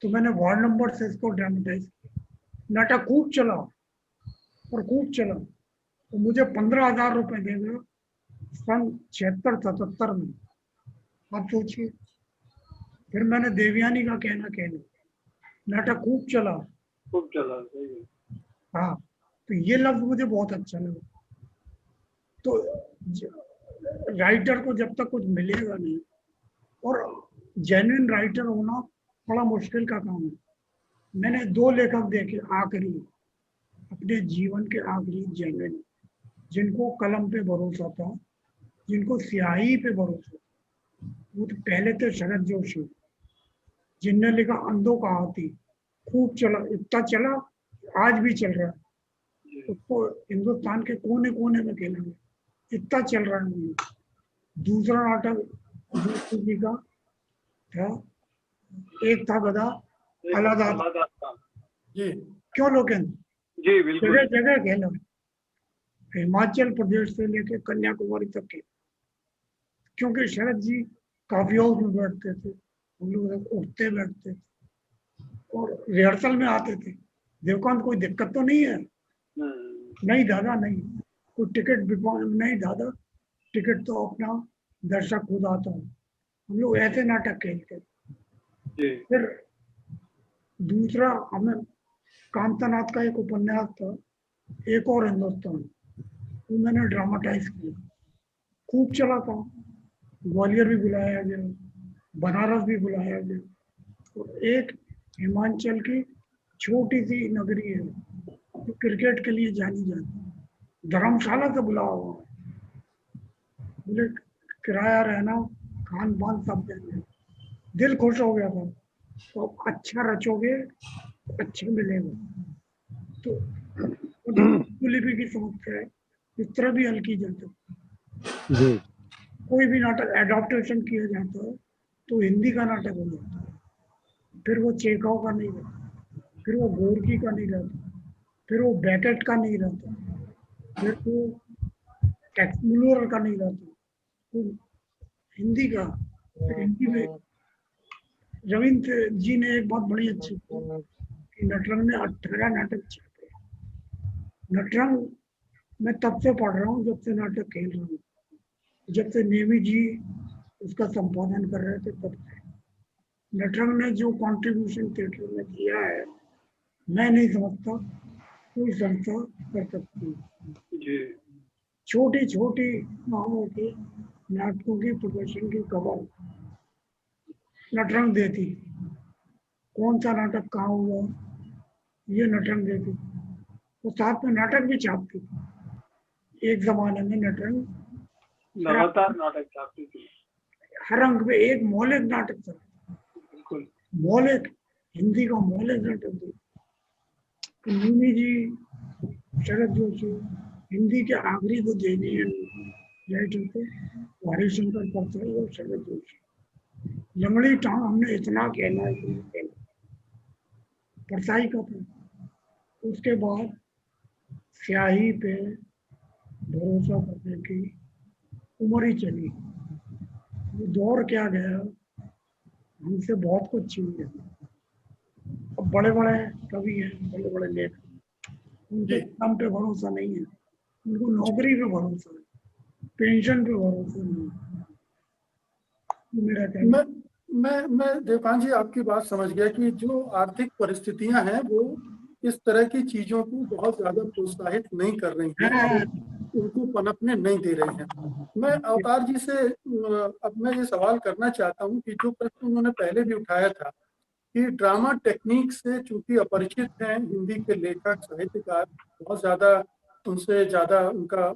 तो मैंने वार्ड नंबर 6 को ड्रामेटाइज किया। नाटक खूब चला और खूब चला, तो मुझे 15,000 रुपए देगा सन 76-77 में। आप सोचिए। फिर मैंने देवयानी का कहना कहना, नाटक खूब चला। हाँ, तो ये लफ्ज मुझे बहुत अच्छा लगा। तो राइटर को जब तक कुछ मिलेगा नहीं, और जेन्युइन राइटर होना बड़ा मुश्किल का काम है। मैंने 2 लेखक देखे आखिरी, अपने जीवन के आखिरी जेन्युइन, जिनको कलम पे भरोसा था, जिनको स्याही पे भरोसा था। वो तो पहले थे शरद जोशी, जिनने लिखा अंधों का हाथी, खूब चला, इतना चला आज भी चल रहा है। उसको हिंदुस्तान के कोने कोने में खेलेंगे, इतना चल रहा है मूवी। दूसरा नाटक जोशी जी का था, एक था गधा अलादा। जी क्यों लोकेंद्र? जी बिल्कुल। जगह जगह खेला, हिमाचल प्रदेश से लेके कन्याकुमारी तक के, क्योंकि शरद जी काफी हाउस में बैठते थे, हम लोग उठते बैठते थे और रिहर्सल में आते थे। देवकांत कोई दिक्कत तो नहीं है? नहीं दादा नहीं, कोई टिकट नहीं दादा, टिकट तो अपना दर्शक खुद आता हूँ। हम लोग ऐसे नाटक खेलते। फिर दूसरा हमें कांतानाथ का एक उपन्यास था, एक और हिंदुस्तान, वो मैंने ड्रामाटाइज किया, खूब चला था। ग्वालियर भी बुलाया गया, बनारस भी बुलाया गया। और एक हिमाचल की छोटी सी नगरी है जो क्रिकेट के लिए जानी जाती है, धर्मशाला से बुलाया हुआ, बोले किराया रहना खान पान सब देंगे। दिल खुश हो गया था, तो अच्छा रचोगे अच्छा मिलेगा। तो लिपि की समस्या है, इस तरह भी हल की जाती है। जी कोई भी नाटक एडॉप्टेशन किया जाता है तो हिंदी का नाटक हो जाता है, फिर वो चेकाव का नहीं रहता, फिर वो गोरकी का नहीं रहता, फिर वो बैकेट का नहीं रहता, फिर वो टैक्समुलर का नहीं रहता, तो हिंदी का। फिर हिंदी में रविंद्र जी ने एक बहुत बड़ी अच्छी कि नटरंग ने 18 नाटक छापे। नटरंग मैं तब से पढ़ रहा हूँ जब से नाटक खेल रहा हूँ, जब से नेमी जी उसका संपादन कर रहे थे तब से। नटरंग ने जो कंट्रीब्यूशन थिएटर में किया है, मैं नहीं समझता कोई संस्था कर सकती है। छोटी छोटी नामों के नाटकों की प्रदर्शन की खबर नटरंग देती, कौन सा नाटक कहाँ हुआ ये नटरंग देती, वो साथ में नाटक भी छापती। एक जमाने में नटरंग लगातार नाटक छापती थी, हर अंक में एक मौलिक नाटक था, बिल्कुल मौलिक हिंदी का मौलिक नाटक था। तो नीमी जी, शरद जोशी हिंदी के आखिरी को देनी है राइटर थे, हरिशंकर परसाई और शरद जोशी। लंगड़ी टांग हमने इतना कहना है परसाई का था। उसके बाद स्याही पे भरोसा करने की उम्र ही चली, वो दौर क्या गया, हमसे बहुत कुछ छीन गया। अब बड़े बड़े कवि हैं, बड़े बड़े लेखक, उनके काम पे भरोसा नहीं है, उनको नौकरी पे भरोसा है, पेंशन पे भरोसा नहीं है। मेरा कहना मैं देवकांत जी आपकी बात समझ गया कि जो आर्थिक परिस्थितियां हैं वो इस तरह की चीजों को बहुत ज्यादा प्रोत्साहित नहीं कर रही हैं, उनको पनपने नहीं दे रही हैं। मैं अवतार जी से अब मैं ये सवाल करना चाहता हूँ कि जो प्रश्न उन्होंने पहले भी उठाया था कि ड्रामा टेक्निक से चूंकि अपरिचित हैं हिंदी के लेखक साहित्यकार, बहुत ज्यादा उनसे ज्यादा उनका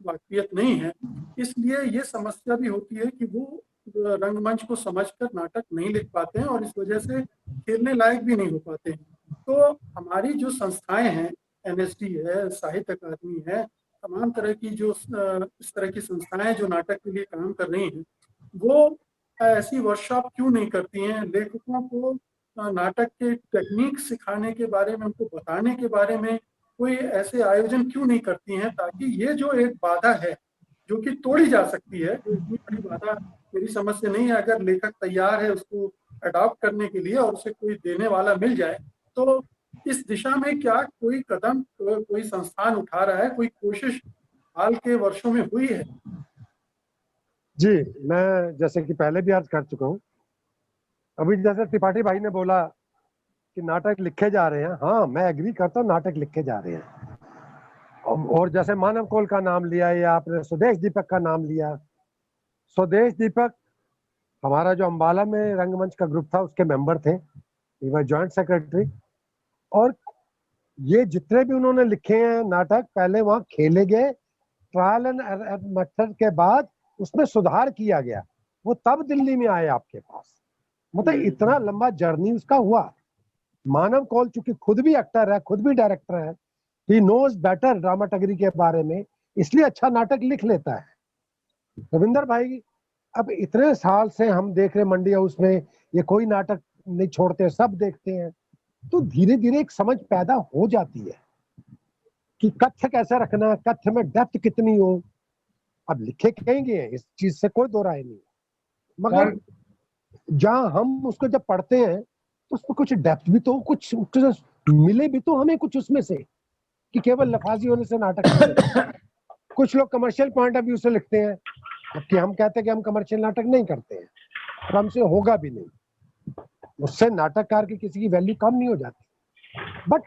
वाकफियत नहीं है, इसलिए ये समस्या भी होती है कि वो रंगमंच को समझकर नाटक नहीं लिख पाते हैं और इस वजह से खेलने लायक भी नहीं हो पाते हैं। तो हमारी जो संस्थाएं हैं, एनएसडी है, साहित्य अकादमी है, तमाम तरह की जो इस तरह की संस्थाएं जो नाटक के लिए काम कर रही हैं, वो ऐसी वर्कशॉप क्यों नहीं करती हैं, लेखकों को नाटक के टेक्निक सिखाने के बारे में, उनको बताने के बारे में कोई ऐसे आयोजन क्यों नहीं करती हैं, ताकि ये जो एक बाधा है जो कि तोड़ी जा सकती है, जो इतनी बड़ी बाधा मेरी समझ से नहीं है, अगर लेखक तैयार है उसको अडॉप्ट करने के लिए और उसे कोई देने वाला मिल जाए, तो इस दिशा में क्या कोई कदम कोई संस्थान उठा रहा है, कोई कोशिश हाल के वर्षों में हुई है? जी, मैं जैसे कि पहले भी अर्ज कर चुका हूँ, अभी जैसे त्रिपाठी भाई ने बोला कि नाटक लिखे जा रहे हैं, हाँ मैं एग्री करता हूँ, नाटक लिखे जा रहे हैं। और जैसे मानव कौल का नाम लिया या आपने स्वदेश दीपक का नाम लिया, स्वदेश दीपक हमारा जो अंबाला में रंगमंच का ग्रुप था उसके मेंबर थे, जॉइंट सेक्रेटरी। और ये जितने भी उन्होंने लिखे हैं नाटक, पहले वहां खेले गए, ट्रायल एंड मेथड के बाद उसमें सुधार किया गया, वो तब दिल्ली में आए आपके पास। मतलब इतना लंबा जर्नी उसका हुआ। मानव कौल चूंकि खुद भी एक्टर है, खुद भी डायरेक्टर है, ही नोज बेटर ड्रामाटगरी के बारे में, इसलिए अच्छा नाटक लिख लेता है। रविंदर भाई, अब इतने साल से हम देख रहे मंडी हाउस में, ये कोई नाटक नहीं छोड़ते, सब देखते हैं, तो धीरे धीरे एक समझ पैदा हो जाती है कि कथ्य कैसे रखना, कथ्य में डेप्थ कितनी हो। अब लिखे कहेंगे, इस चीज से कोई दो राय नहीं, मगर जहां हम उसको जब पढ़ते हैं तो उसमें कुछ डेप्थ भी तो, कुछ मिले भी तो हमें कुछ उसमें से, कि केवल लफाजी होने से नाटक नहीं लिखते। कुछ लोग कमर्शियल पॉइंट ऑफ व्यू से लिखते हैं, जबकि हम कहते हैं कि हम कमर्शियल नाटक नहीं करते हैं और हमसे होगा भी नहीं। उससे नाटककार की किसी की वैल्यू कम नहीं हो जाती। बट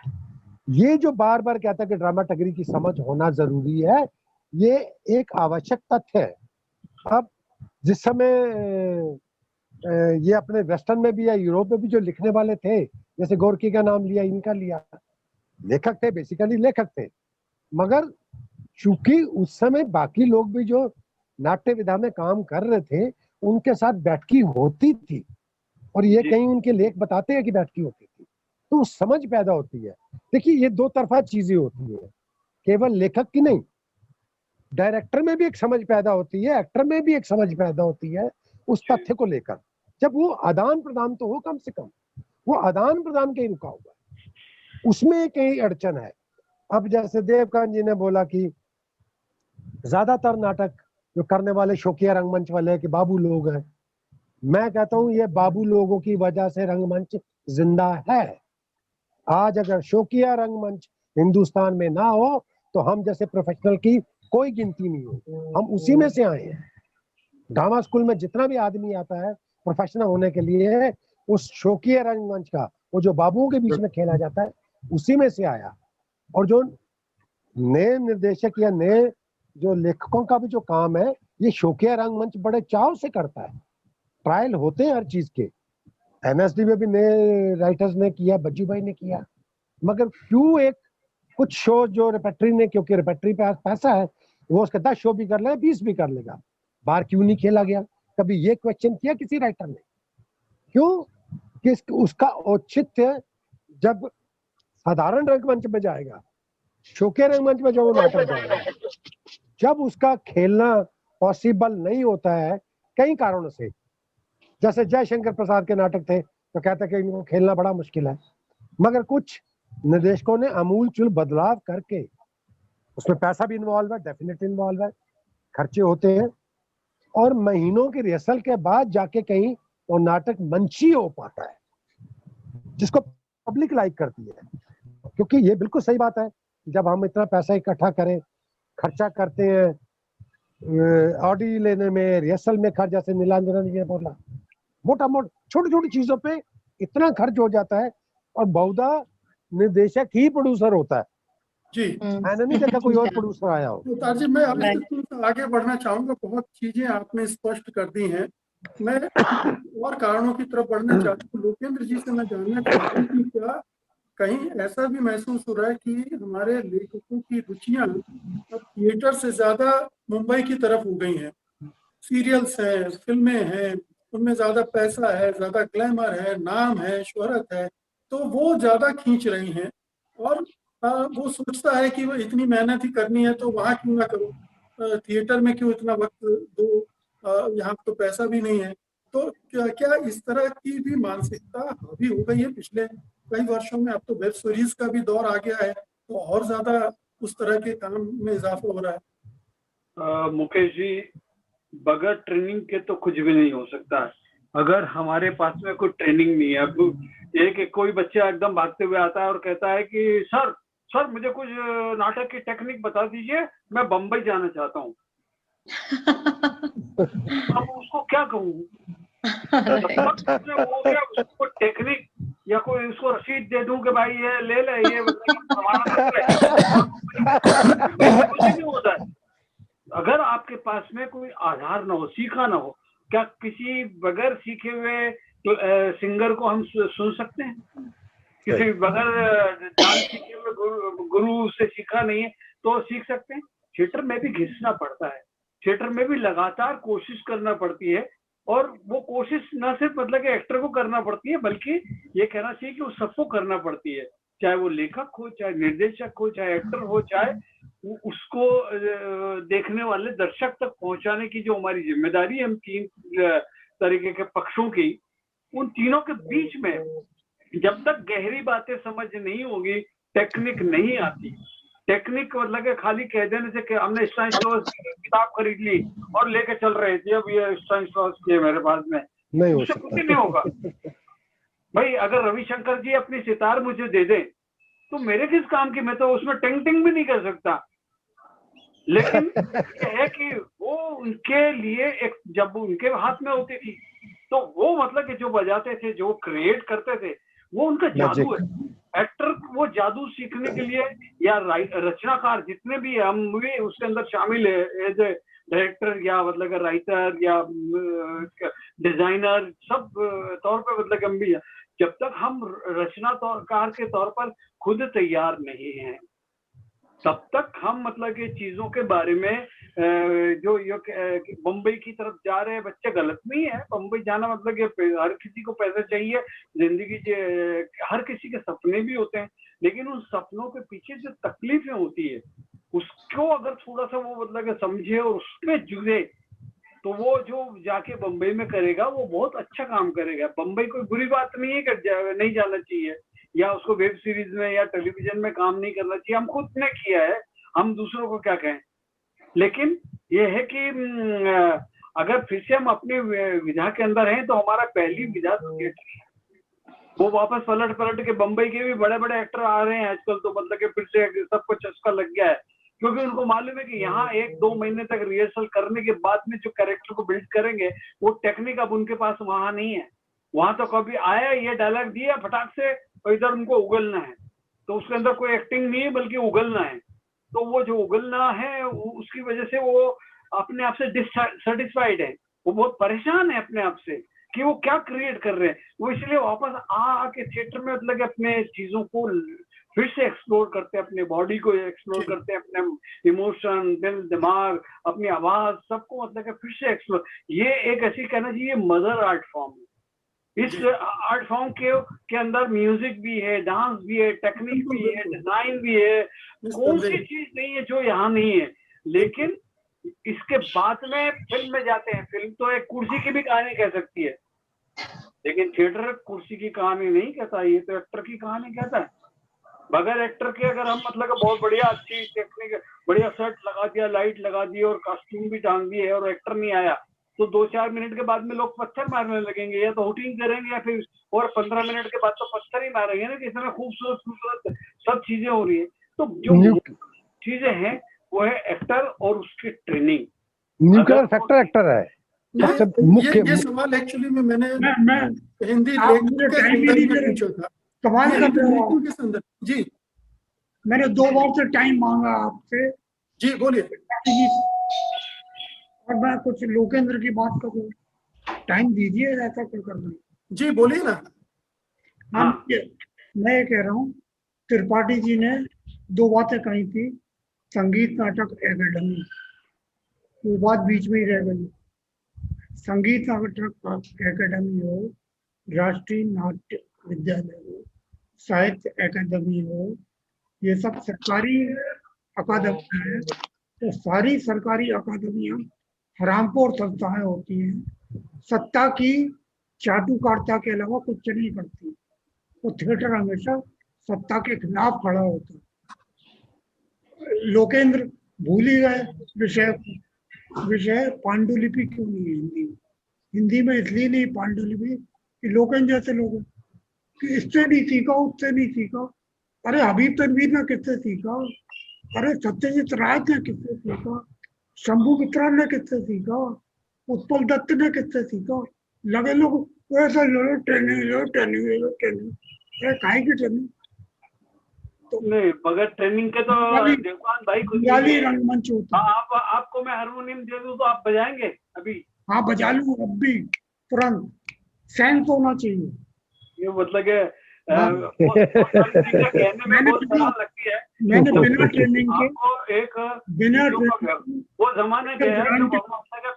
ये जो बार बार कहता है कि ड्रामाटगरी की समझ होना जरूरी है, ये एक आवश्यक तथ्य है। अब जिस समय ये अपने वेस्टर्न में भी या यूरोप में भी जो लिखने वाले थे, जैसे गोरकी का नाम लिया, इनका लिया, लेखक थे, बेसिकली लेखक थे, मगर चूंकि उस समय बाकी लोग भी जो नाट्य विधा में काम कर रहे थे उनके साथ बैठकी होती थी, और ये कहीं उनके लेख बताते हैं कि बैठकी होती थी, तो समझ पैदा होती है। देखिए, ये दो तरफा चीजें होती है, केवल लेखक की नहीं, डायरेक्टर में भी एक समझ पैदा होती है, एक्टर में भी एक समझ पैदा होती है उस तथ्य को लेकर। जब वो आदान प्रदान तो हो, कम से कम वो आदान प्रदान कहीं रुका हुआ है, उसमें कहीं अड़चन है। अब जैसे देवकांत जी ने बोला कि ज्यादातर नाटक जो करने वाले शौकिया रंगमंच वाले हैं कि बाबू लोग हैं, मैं कहता हूं ये बाबू लोगों की वजह से रंगमंच जिंदा है। आज अगर शौकिया रंगमंच हिंदुस्तान में ना हो तो हम जैसे प्रोफेशनल की कोई गिनती नहीं हो। हम उसी में से आए हैं। ड्रामा स्कूल में जितना भी आदमी आता है प्रोफेशनल होने के लिए, उस शौकिया रंगमंच का, वो जो बाबुओं के बीच में खेला जाता है, उसी में से आया। और जो नए निर्देशक या नए जो लेखकों का भी जो काम है, ये शौकिया रंगमंच बड़े चाव से करता है। ट्रायल होते हैं हर चीज के, एमएसडी में भी नए राइटर्स ने किया, बज्जू भाई ने किया, मगर क्यों एक कुछ शो जो रेपेट्री ने, क्योंकि रेपेट्री पे पैसा है, वो उसके 10 शो भी कर लेगा, 20 भी कर लेगा, बार क्यों नहीं खेला गया? कभी ये क्वेश्चन किया किसी राइटर ने? क्यों कि उसका औचित्य जब साधारण रंगमंच में जाएगा, शौकिया रंगमंच में जो वो नाटक जाएगा, जब उसका खेलना पॉसिबल नहीं होता है कई कारणों से, जैसे जयशंकर प्रसाद के नाटक थे तो कहते कि इनको खेलना बड़ा मुश्किल है, मगर कुछ निर्देशकों ने अमूलचूल बदलाव करके, उसमें पैसा भी इन्वॉल्व है, डेफिनेट इन्वॉल्व है, खर्चे होते हैं, और महीनों की रिहर्सल के बाद जाके कहीं वो नाटक मंची हो पाता है जिसको पब्लिक लाइक करती है। क्योंकि ये बिल्कुल सही बात है, जब हम इतना पैसा इकट्ठा करें, खर्चा करते हैं ऑडी लेने में, रिहर्सल में खर्च, जैसे नीलांजन जी ने बोला, मोटा मोटा छोटी छोटी चीजों पे इतना खर्च हो जाता है, और बहुधा निर्देशक ही प्रोड्यूसर होता है। जी, मैंने नहीं देखा कोई और प्रोड्यूसर आया हो। अवतार जी, मैं अब इससे थोड़ा आगे बढ़ना चाहूंगा। बहुत चीजें आपने स्पष्ट कर दी हैं। मैं और कारणों की तरफ बढ़ना चाहता हूँ। लोकेंद्र जी से मैं जानना चाहता हूँ कि क्या कहीं ऐसा भी महसूस हो रहा है कि हमारे लेखकों की रुचियां अब थिएटर से ज्यादा मुंबई की तरफ हो गई हैं? सीरियल्स हैं, फिल्में हैं, उनमें ज्यादा पैसा है, ज्यादा ग्लैमर है, नाम है, शोहरत है, तो वो ज्यादा खींच रही हैं। और वो सोचता है कि वो इतनी मेहनत ही करनी है तो वहाँ क्यों ना करो, थिएटर में क्यों इतना वक्त दो, यहाँ तो पैसा भी नहीं है। तो क्या क्या इस तरह की भी मानसिकता हावी हो गई है पिछले कई वर्षों में? अब तो वेब सीरीज का भी दौर आ गया है, तो और ज्यादा उस तरह के काम में इजाफा हो रहा है। मुकेश जी, बगैर ट्रेनिंग के तो कुछ भी नहीं हो सकता है। अगर हमारे पास में कोई ट्रेनिंग नहीं है, अब कोई बच्चा एकदम भागते हुए आता है और कहता है कि सर मुझे कुछ नाटक की टेक्निक बता दीजिए, मैं बम्बई जाना चाहता हूँ। अब उसको क्या कहूँ? वो क्या उसको टेक्निक या कोई उसको रसीद दे दूं कि भाई ये ले ले, ये कुछ नहीं होता है अगर आपके पास में कोई आधार ना हो, सीखा ना हो। क्या किसी बगैर सीखे हुए सिंगर को हम सुन सकते हैं? किसी बगैर जान सीखे हुए गुरु से सीखा नहीं है तो सीख सकते हैं? थिएटर में भी घिसना पड़ता है, थिएटर में भी लगातार कोशिश करना पड़ती है, और वो कोशिश ना सिर्फ मतलब कि एक्टर को करना पड़ती है, बल्कि ये कहना चाहिए कि वो सबको करना पड़ती है। चाहे वो लेखक हो, चाहे निर्देशक हो, चाहे एक्टर हो, चाहे उसको देखने वाले दर्शक तक पहुंचाने की जो हमारी जिम्मेदारी है, हम 3 तरीके के पक्षों की, उन तीनों के बीच में जब तक गहरी बातें समझ नहीं होगी, टेक्निक नहीं आती। टेक्निक मतलब कि खाली कह देने से कि हमने स्टानिस्लॉवस्की की किताब खरीद ली और लेके चल रहे थे, अब ये स्टानिस्लॉवस्की है मेरे पास में, नहीं हो उससे कुछ सकता। नहीं होगा। भाई अगर रविशंकर जी अपनी सितार मुझे दे दें तो मेरे किस काम की, मैं तो उसमें टिंग भी नहीं कर सकता। लेकिन ये है कि वो उनके लिए एक, जब उनके हाथ में होती थी तो वो मतलब कि जो बजाते थे, जो क्रिएट करते थे, वो उनका जादू है। एक्टर वो जादू सीखने के लिए या रचनाकार जितने भी हम भी उसके अंदर शामिल है, एज ए डायरेक्टर या मतलब राइटर या डिजाइनर, सब तौर पे मतलब हम भी, जब तक हम रचनाकार के तौर पर खुद तैयार नहीं हैं, तब तक हम मतलब कि चीजों के बारे में जो बम्बई की तरफ जा रहे हैं बच्चे, गलत नहीं है। बम्बई जाना मतलब कि हर किसी को पैसा चाहिए, जिंदगी हर किसी के सपने भी होते हैं, लेकिन उन सपनों के पीछे जो तकलीफें होती है उसको अगर थोड़ा सा वो मतलब कि समझे और उसमें जुड़े, तो वो जो जाके बम्बई में करेगा वो बहुत अच्छा काम करेगा। बम्बई कोई बुरी बात नहीं है कि नहीं जाना चाहिए या उसको वेब सीरीज में या टेलीविजन में काम नहीं करना चाहिए, हम खुद ने किया है, हम दूसरों को क्या कहें। लेकिन ये है कि अगर फिर से हम अपनी विधा के अंदर हैं तो हमारा पहली विधा तो थिएटर है। वो वापस पलट के बम्बई के भी बड़े बड़े एक्टर आ रहे हैं आजकल, तो मतलब कि फिर से सबको चस्का लग गया है, क्योंकि उनको मालूम है कि यहाँ 1-2 महीने तक रिहर्सल करने के बाद में जो कैरेक्टर को बिल्ड करेंगे वो टेक्निक अब उनके पास वहां नहीं है। वहां तो कभी आया, ये डायलॉग दिया फटाक से, और इधर उनको उगलना है, तो उसके अंदर कोई एक्टिंग नहीं है बल्कि उगलना है। तो वो जो उगलना है उसकी वजह से वो अपने आप से डिससेटिस्फाइड है, वो बहुत परेशान है अपने आप से कि वो क्या क्रिएट कर रहे हैं। वो इसलिए वापस आके थिएटर में मतलब अपने चीजों को फिर से एक्सप्लोर करते हैं, अपने बॉडी को एक्सप्लोर करते हैं, अपने इमोशन, दिल, दिमाग, अपनी आवाज, सबको मतलब कि फिर से एक्सप्लोर। ये एक ऐसी कहना चाहिए मदर आर्ट फॉर्म है। इस आर्ट फॉर्म के अंदर म्यूजिक भी है, डांस भी है, टेक्निक भी है, डिजाइन भी है, कौन सी चीज नहीं है जो यहाँ नहीं है। लेकिन इसके बाद में फिल्म में जाते हैं, फिल्म तो एक कुर्सी की भी कहानी कह सकती है, लेकिन थिएटर कुर्सी की कहानी नहीं कहता, ये तो एक्टर की कहानी कहता है। बगैर एक्टर के अगर हम मतलब बहुत बढ़िया अच्छी टेक्निक, बढ़िया सेट लगा दिया, लाइट लगा दी और कॉस्ट्यूम भी टांग दिए और एक्टर नहीं आया, तो 2-4 मिनट के बाद में लोग पत्थर मारने लगेंगे, या तो हुटिंग करेंगे, या फिर और 15 मिनट के बाद तो पत्थर ही मारेंगे ना कि इतना खूबसूरत सब चीजें हो रही है। तो जो चीजें हैं वो है एक्टर और उसकी ट्रेनिंग। न्यूक्लियर फैक्टर एक्टर है सबसे मुख्य। ये सवाल एक्चुअली में मैंने मैं हिंदी आप लेखक मुझे के टाइम ही संदर्भ नहीं में दे रहे। पूछा था, कमाल ये कर हिंदी रहे हो लेखकों आप। के संदर्भ। जी मैंने 2 बार से टाइम मांगा आपसे, जी बोलिए। और मैं कुछ लोकेंद्र की बात करूं, टाइम दीजिए, ऐसा क्यों कर रहे हैं? जी बोलिए ना। मैं ये कह रहा हूँ, त्रिपाठी जी ने 2 बातें कही थी, संगीत नाटक एकेडमी, वो बात बीच में ही रह गई। संगीत नाटक एकेडमी हो, राष्ट्रीय नाट्य विद्यालय हो, साहित्य अकादमी हो, ये सब सरकारी अकादमी है। तो सारी सरकारी अकादमियां हरामखोर संस्थाएं होती हैं, सत्ता की चाटुकारिता के अलावा कुछ नहीं करती। तो थिएटर हमेशा सत्ता के खिलाफ खड़ा होता है। लोकेंद्र भूल ही गए विषय पांडुलिपि क्यों नहीं है हिंदी में। हिंदी में इसलिए नहीं पांडुलिपि कि लोकेंद्र जैसे लोग कि इससे नहीं सीखा, उससे नहीं सीखा। अरे हबीब तनवीर ने किससे सीखा, अरे सत्यजीत राय ने किससे सीखा, शंभू मित्रा ने किससे सीखा, उत्पल दत्त ने किससे सीखा। लगे लोग ऐसा ट्रेनिंग काहे की ट्रेनिंग। तो नहीं, बगैर ट्रेनिंग के तो देवकान भाई कुछ नहीं रंगमंच होता। आपको मैं हारमोनियम दे दूं तो आप बजाएंगे अभी? हाँ बजा लूं अब भी, तुरंत सेंस होना चाहिए। ये मतलब के कहने में बहुत सरल लगती है। मैंने बिना ट्रेनिंग के, बिना वो जमाने के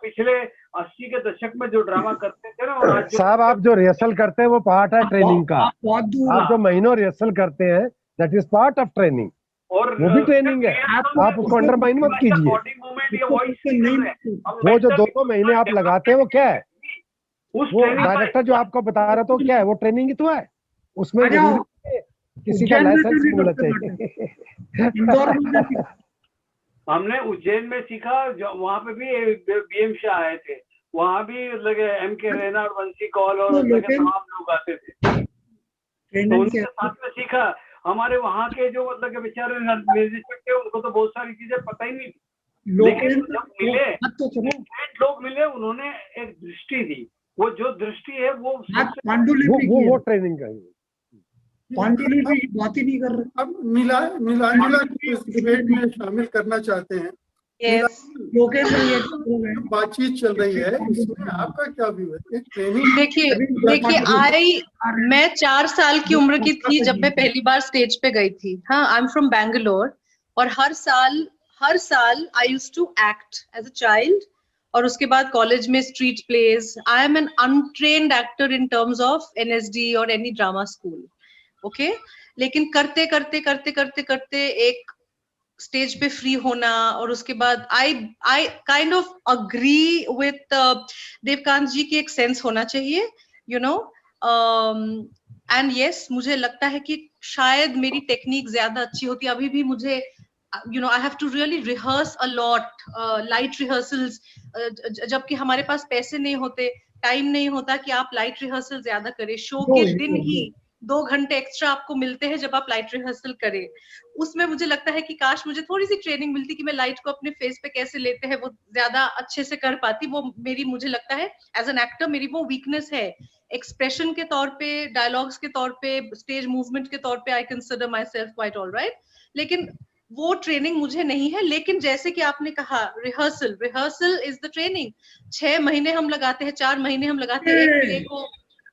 पिछले 80 के दशक में जो ड्रामा करते थे ना, और आज साहब आप जो रिहर्सल करते हैं वो पार्ट है ट्रेनिंग का। आप जो महीनों रिहर्सल करते हैं, that is part of training, और वो भी ट्रेनिंग है, आप उसको अंडरमाइन मत कीजिए। बॉडी मूवमेंट या वॉइस वो जो 2 महीने आप लगाते हैं वो क्या है, उस वो ट्रेनिंग डायरेक्टर जो आपको बता रहा था वो क्या है, वो ट्रेनिंग ही तो है, उसमें आ जाओ। जरूरी नहीं है किसी का उज्जैन में लाइसेंस ट्रेनिंग मिलना करते बाटे। चाहिए। इंदौर में भी हमने उज्जैन में सीखा, जो वहाँ पे भी बीएम शाह आए थे, वहाँ भी लगे MK रैना और वंशी कौल और तो लगे लेकिन- तमाम लोग आते थे, तो ट्रेनिंग उनके के साथ में सीखा। हमारे वहाँ के जो मतलब के बेचारे म्यूजिशियन थे, उनको तो बहुत सारी चीजें पता ही नहीं थी, लेकिन लोकेल जब मिले बात तो सुनो, ग्रेट लोग मिले, उन्होंने एक दृष्टि दी, वो जो दृष्टि है वो बात सबसे पांडुलिपि की वो है। ट्रेनिंग का पांडुलिपि की बात ही नहीं कर रहे। अब नीलांजला को इस डिबेट में शामिल करना चाहते हैं। यस लोकेल में ये लोग हैं। बातचीत चल रही है, इसमें आपका क्या व्यू है? एक ट्रेनिंग देखिए मैं 4 साल की उम्र की थी जब मैं पहली बार स्टेज पे गई थी। हाँ, आई एम फ्रॉम बैंगलोर, और हर साल I used to act as a child, और उसके बाद कॉलेज में street plays. I am an untrained actor in terms of NSD और एनी ड्रामा स्कूल, ओके। लेकिन करते करते एक स्टेज पे फ्री होना, और उसके बाद I kind of agree with Devkant ji की एक सेंस होना चाहिए, यू नो। एंड यस, मुझे लगता है कि शायद मेरी टेक्निक ज्यादा अच्छी होती। अभी भी मुझे I have to really rehearse a lot, light rehearsals, जबकि हमारे पास पैसे नहीं होते, टाइम नहीं होता कि आप लाइट रिहर्सल ज्यादा करें। शो के दिन ही 2 घंटे एक्स्ट्रा आपको मिलते हैं जब आप लाइट रिहर्सल करें। उसमें मुझे लगता है कि काश मुझे थोड़ी सी ट्रेनिंग मिलती कि मैं लाइट को अपने फेस पे कैसे लेते हैं वो ज्यादा अच्छे से कर पाती। वो मेरी, मुझे लगता है एज एन एक्टर मेरी वो वीकनेस है। एक्सप्रेशन के तौर पे, डायलॉग्स के तौर पे, स्टेज मूवमेंट के तौर पे I consider my self quite alright, लेकिन वो ट्रेनिंग मुझे नहीं है। लेकिन जैसे कि आपने कहा, रिहर्सल इज द ट्रेनिंग। 6 महीने हम लगाते हैं, 4 महीने हम लगाते हैं एक प्ले को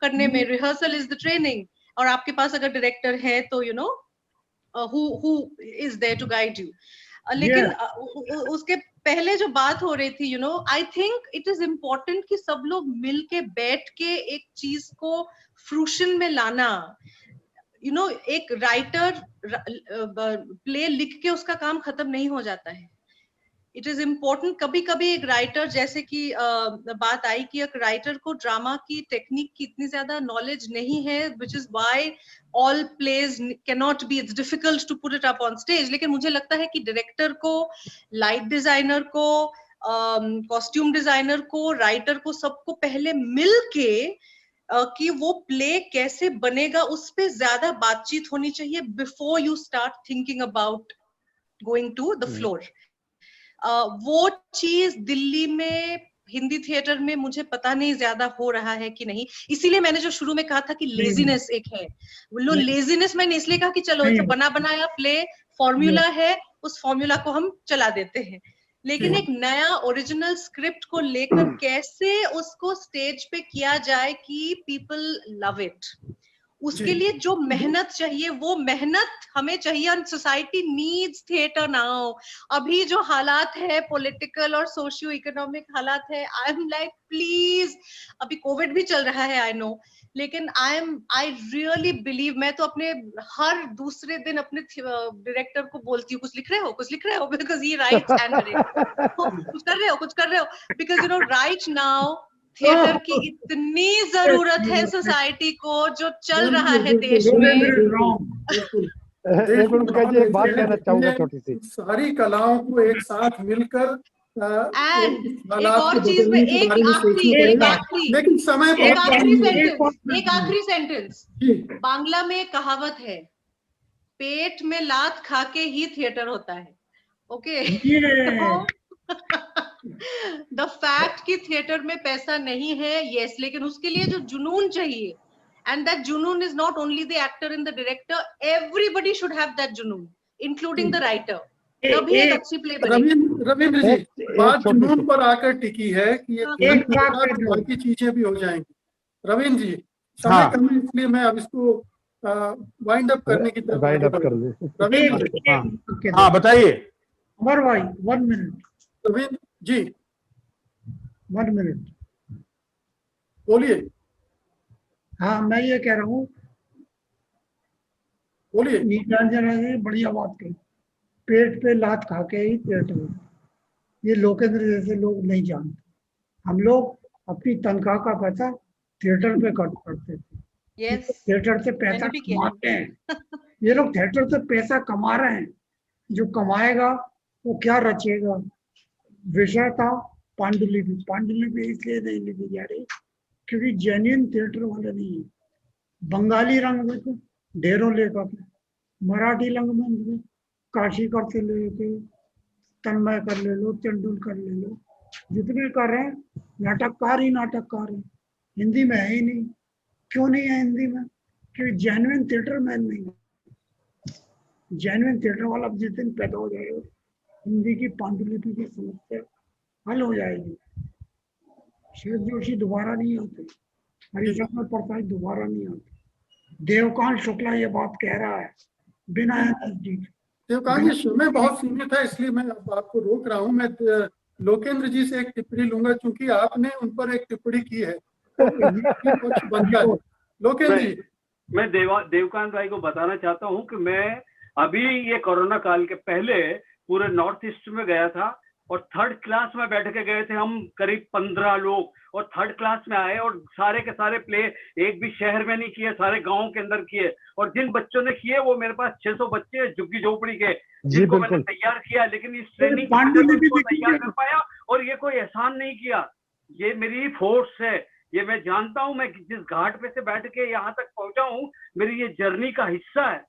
करने में। Rehearsal is the training. और आपके पास अगर डायरेक्टर है तो you know who is there to guide you. लेकिन उसके पहले जो बात हो रही थी, I think it is important कि सब लोग मिल के बैठ के एक चीज को फ्रूशन में लाना। एक राइटर प्ले लिख के उसका काम खत्म नहीं हो जाता है। इट इज इम्पोर्टेंट, कभी कभी एक राइटर, जैसे कि बात आई कि एक राइटर को ड्रामा की टेक्निक की इतनी ज्यादा नॉलेज नहीं है, which is why all plays can not be, it's difficult to put it up on stage. लेकिन मुझे लगता है कि डायरेक्टर को, लाइट डिजाइनर को, कॉस्ट्यूम डिजाइनर को, राइटर को, सबको पहले मिल के कि वो प्ले कैसे बनेगा उस पर ज्यादा बातचीत होनी चाहिए before you start thinking about going to the floor. वो चीज दिल्ली में हिंदी थिएटर में मुझे पता नहीं ज्यादा हो रहा है कि नहीं। इसीलिए मैंने जो शुरू में कहा था कि लेजीनेस एक है, वो लेजीनेस मैंने इसलिए कहा कि चलो एक बना बनाया प्ले फॉर्मूला है, उस फॉर्मूला को हम चला देते हैं। लेकिन एक नया ओरिजिनल स्क्रिप्ट को लेकर कैसे उसको स्टेज पे किया जाए कि पीपल लव इट, उसके लिए जो मेहनत चाहिए वो मेहनत हमें चाहिए। और सोसाइटी नीड्स थिएटर नाउ। अभी जो हालात है, पॉलिटिकल और सोशियो इकोनॉमिक हालात है, आई एम लाइक प्लीज, अभी कोविड भी चल रहा है आई नो, लेकिन आई रियली बिलीव, मैं तो अपने हर दूसरे दिन अपने डायरेक्टर को बोलती हूँ, कुछ लिख रहे हो बिकॉज ही राइट्स एंड कुछ कर रहे हो बिकॉज राइट नाउ थिएटर की इतनी जरूरत है सोसाइटी को, जो चल रहा है देश में। एक बात कहना चाहूंगा छोटी सी, सारी कलाओं को एक साथ मिलकर एक और चीज में लेकिन समय एक आखिरी सेंटेंस, बांग्ला में एक कहावत है, पेट में लात खा के ही थिएटर होता है, ओके। द फैक्ट कि थिएटर में पैसा नहीं है, यस, लेकिन उसके लिए जो जुनून चाहिए, and that junoon is not only the actor and the director, everybody should have that junoon, including the writer. तभी एक अच्छी प्ले बनेगी। रविंद्र जी, बात जुनून पर आकर टिकी है कि ये बाकी चीजें भी हो जाएंगी। रविंद्र जी, समय कम है, इसलिए मैं अब इसको वाइंड अप करने की तरफ रविंद्र जी, हाँ बताइए। अमर भाई 1 मिनट। रविंद्र जी 1 मिनट बोलिए। हाँ, मैं ये कह रहा हूँ बोलिए। नीलांजन ने बढ़िया बात कही, पेट पे लात खा के ही पेट में, ये लोकेंद्र जैसे लोग नहीं जानते। हम लोग अपनी तनख्वाह का पैसा थिएटर पे खर्च करते थे। यस, थिएटर से पैसा मैंने भी किया कमाते हैं, ये लोग थिएटर से पैसा कमा रहे हैं। जो कमाएगा वो क्या रचेगा। विषय था पांडुलिपि। पांडुलिपि इसलिए नहीं लिखी जा रही क्योंकि जेन्युइन थिएटर वाले नहीं है। बंगाली रंगमंच में ढेरों लेखक है, मराठी रंगमंच में काशीकर से लेके तन्मय कर ले लो, तेंदुलकर ले लो, जितने कर रहे हैं नाटककार ही नाटककार है। हिंदी में है ही नहीं। क्यों नहीं है हिंदी में? क्योंकि जेन्युइन थिएटर मैन नहीं है। जेन्युइन थिएटर वाला जिस दिन पैदा हो जाएगा, हिंदी की पांडुलिपि की समस्या हल हो जाएगी। शेष जोशी दोबारा नहीं आते, हरिशंकर प्रसाद दोबारा नहीं आते। देवकांत शुक्ला ये बात कह रहा है बिना नजदीक। देवकांत जी, समय बहुत सीमित है, इसलिए मैं अब आपको रोक रहा हूँ। मैं लोकेंद्र जी से एक टिप्पणी लूंगा, क्योंकि आपने उन पर एक टिप्पणी की है तो ये पक्ष बनता है। लोकेंद्र जी, मैं देवकांत भाई को बताना चाहता हूँ कि मैं अभी ये कोरोना काल के पहले पूरे नॉर्थ ईस्ट में गया था और थर्ड क्लास में बैठ के गए थे हम, करीब 15 लोग, और थर्ड क्लास में आए और सारे के सारे प्ले एक भी शहर में नहीं किए, सारे गांव के अंदर किए। और जिन बच्चों ने किए वो मेरे पास 600 बच्चे झुग्गी झोपड़ी के, जिनको मैंने तैयार किया, लेकिन इस ट्रेनिंग को तैयार कर पाया और ये कोई एहसान नहीं किया, ये मेरी फोर्स है। ये मैं जानता हूं, मैं जिस घाट पे से बैठ के यहाँ तक पहुंचा हूँ, मेरी ये जर्नी का हिस्सा है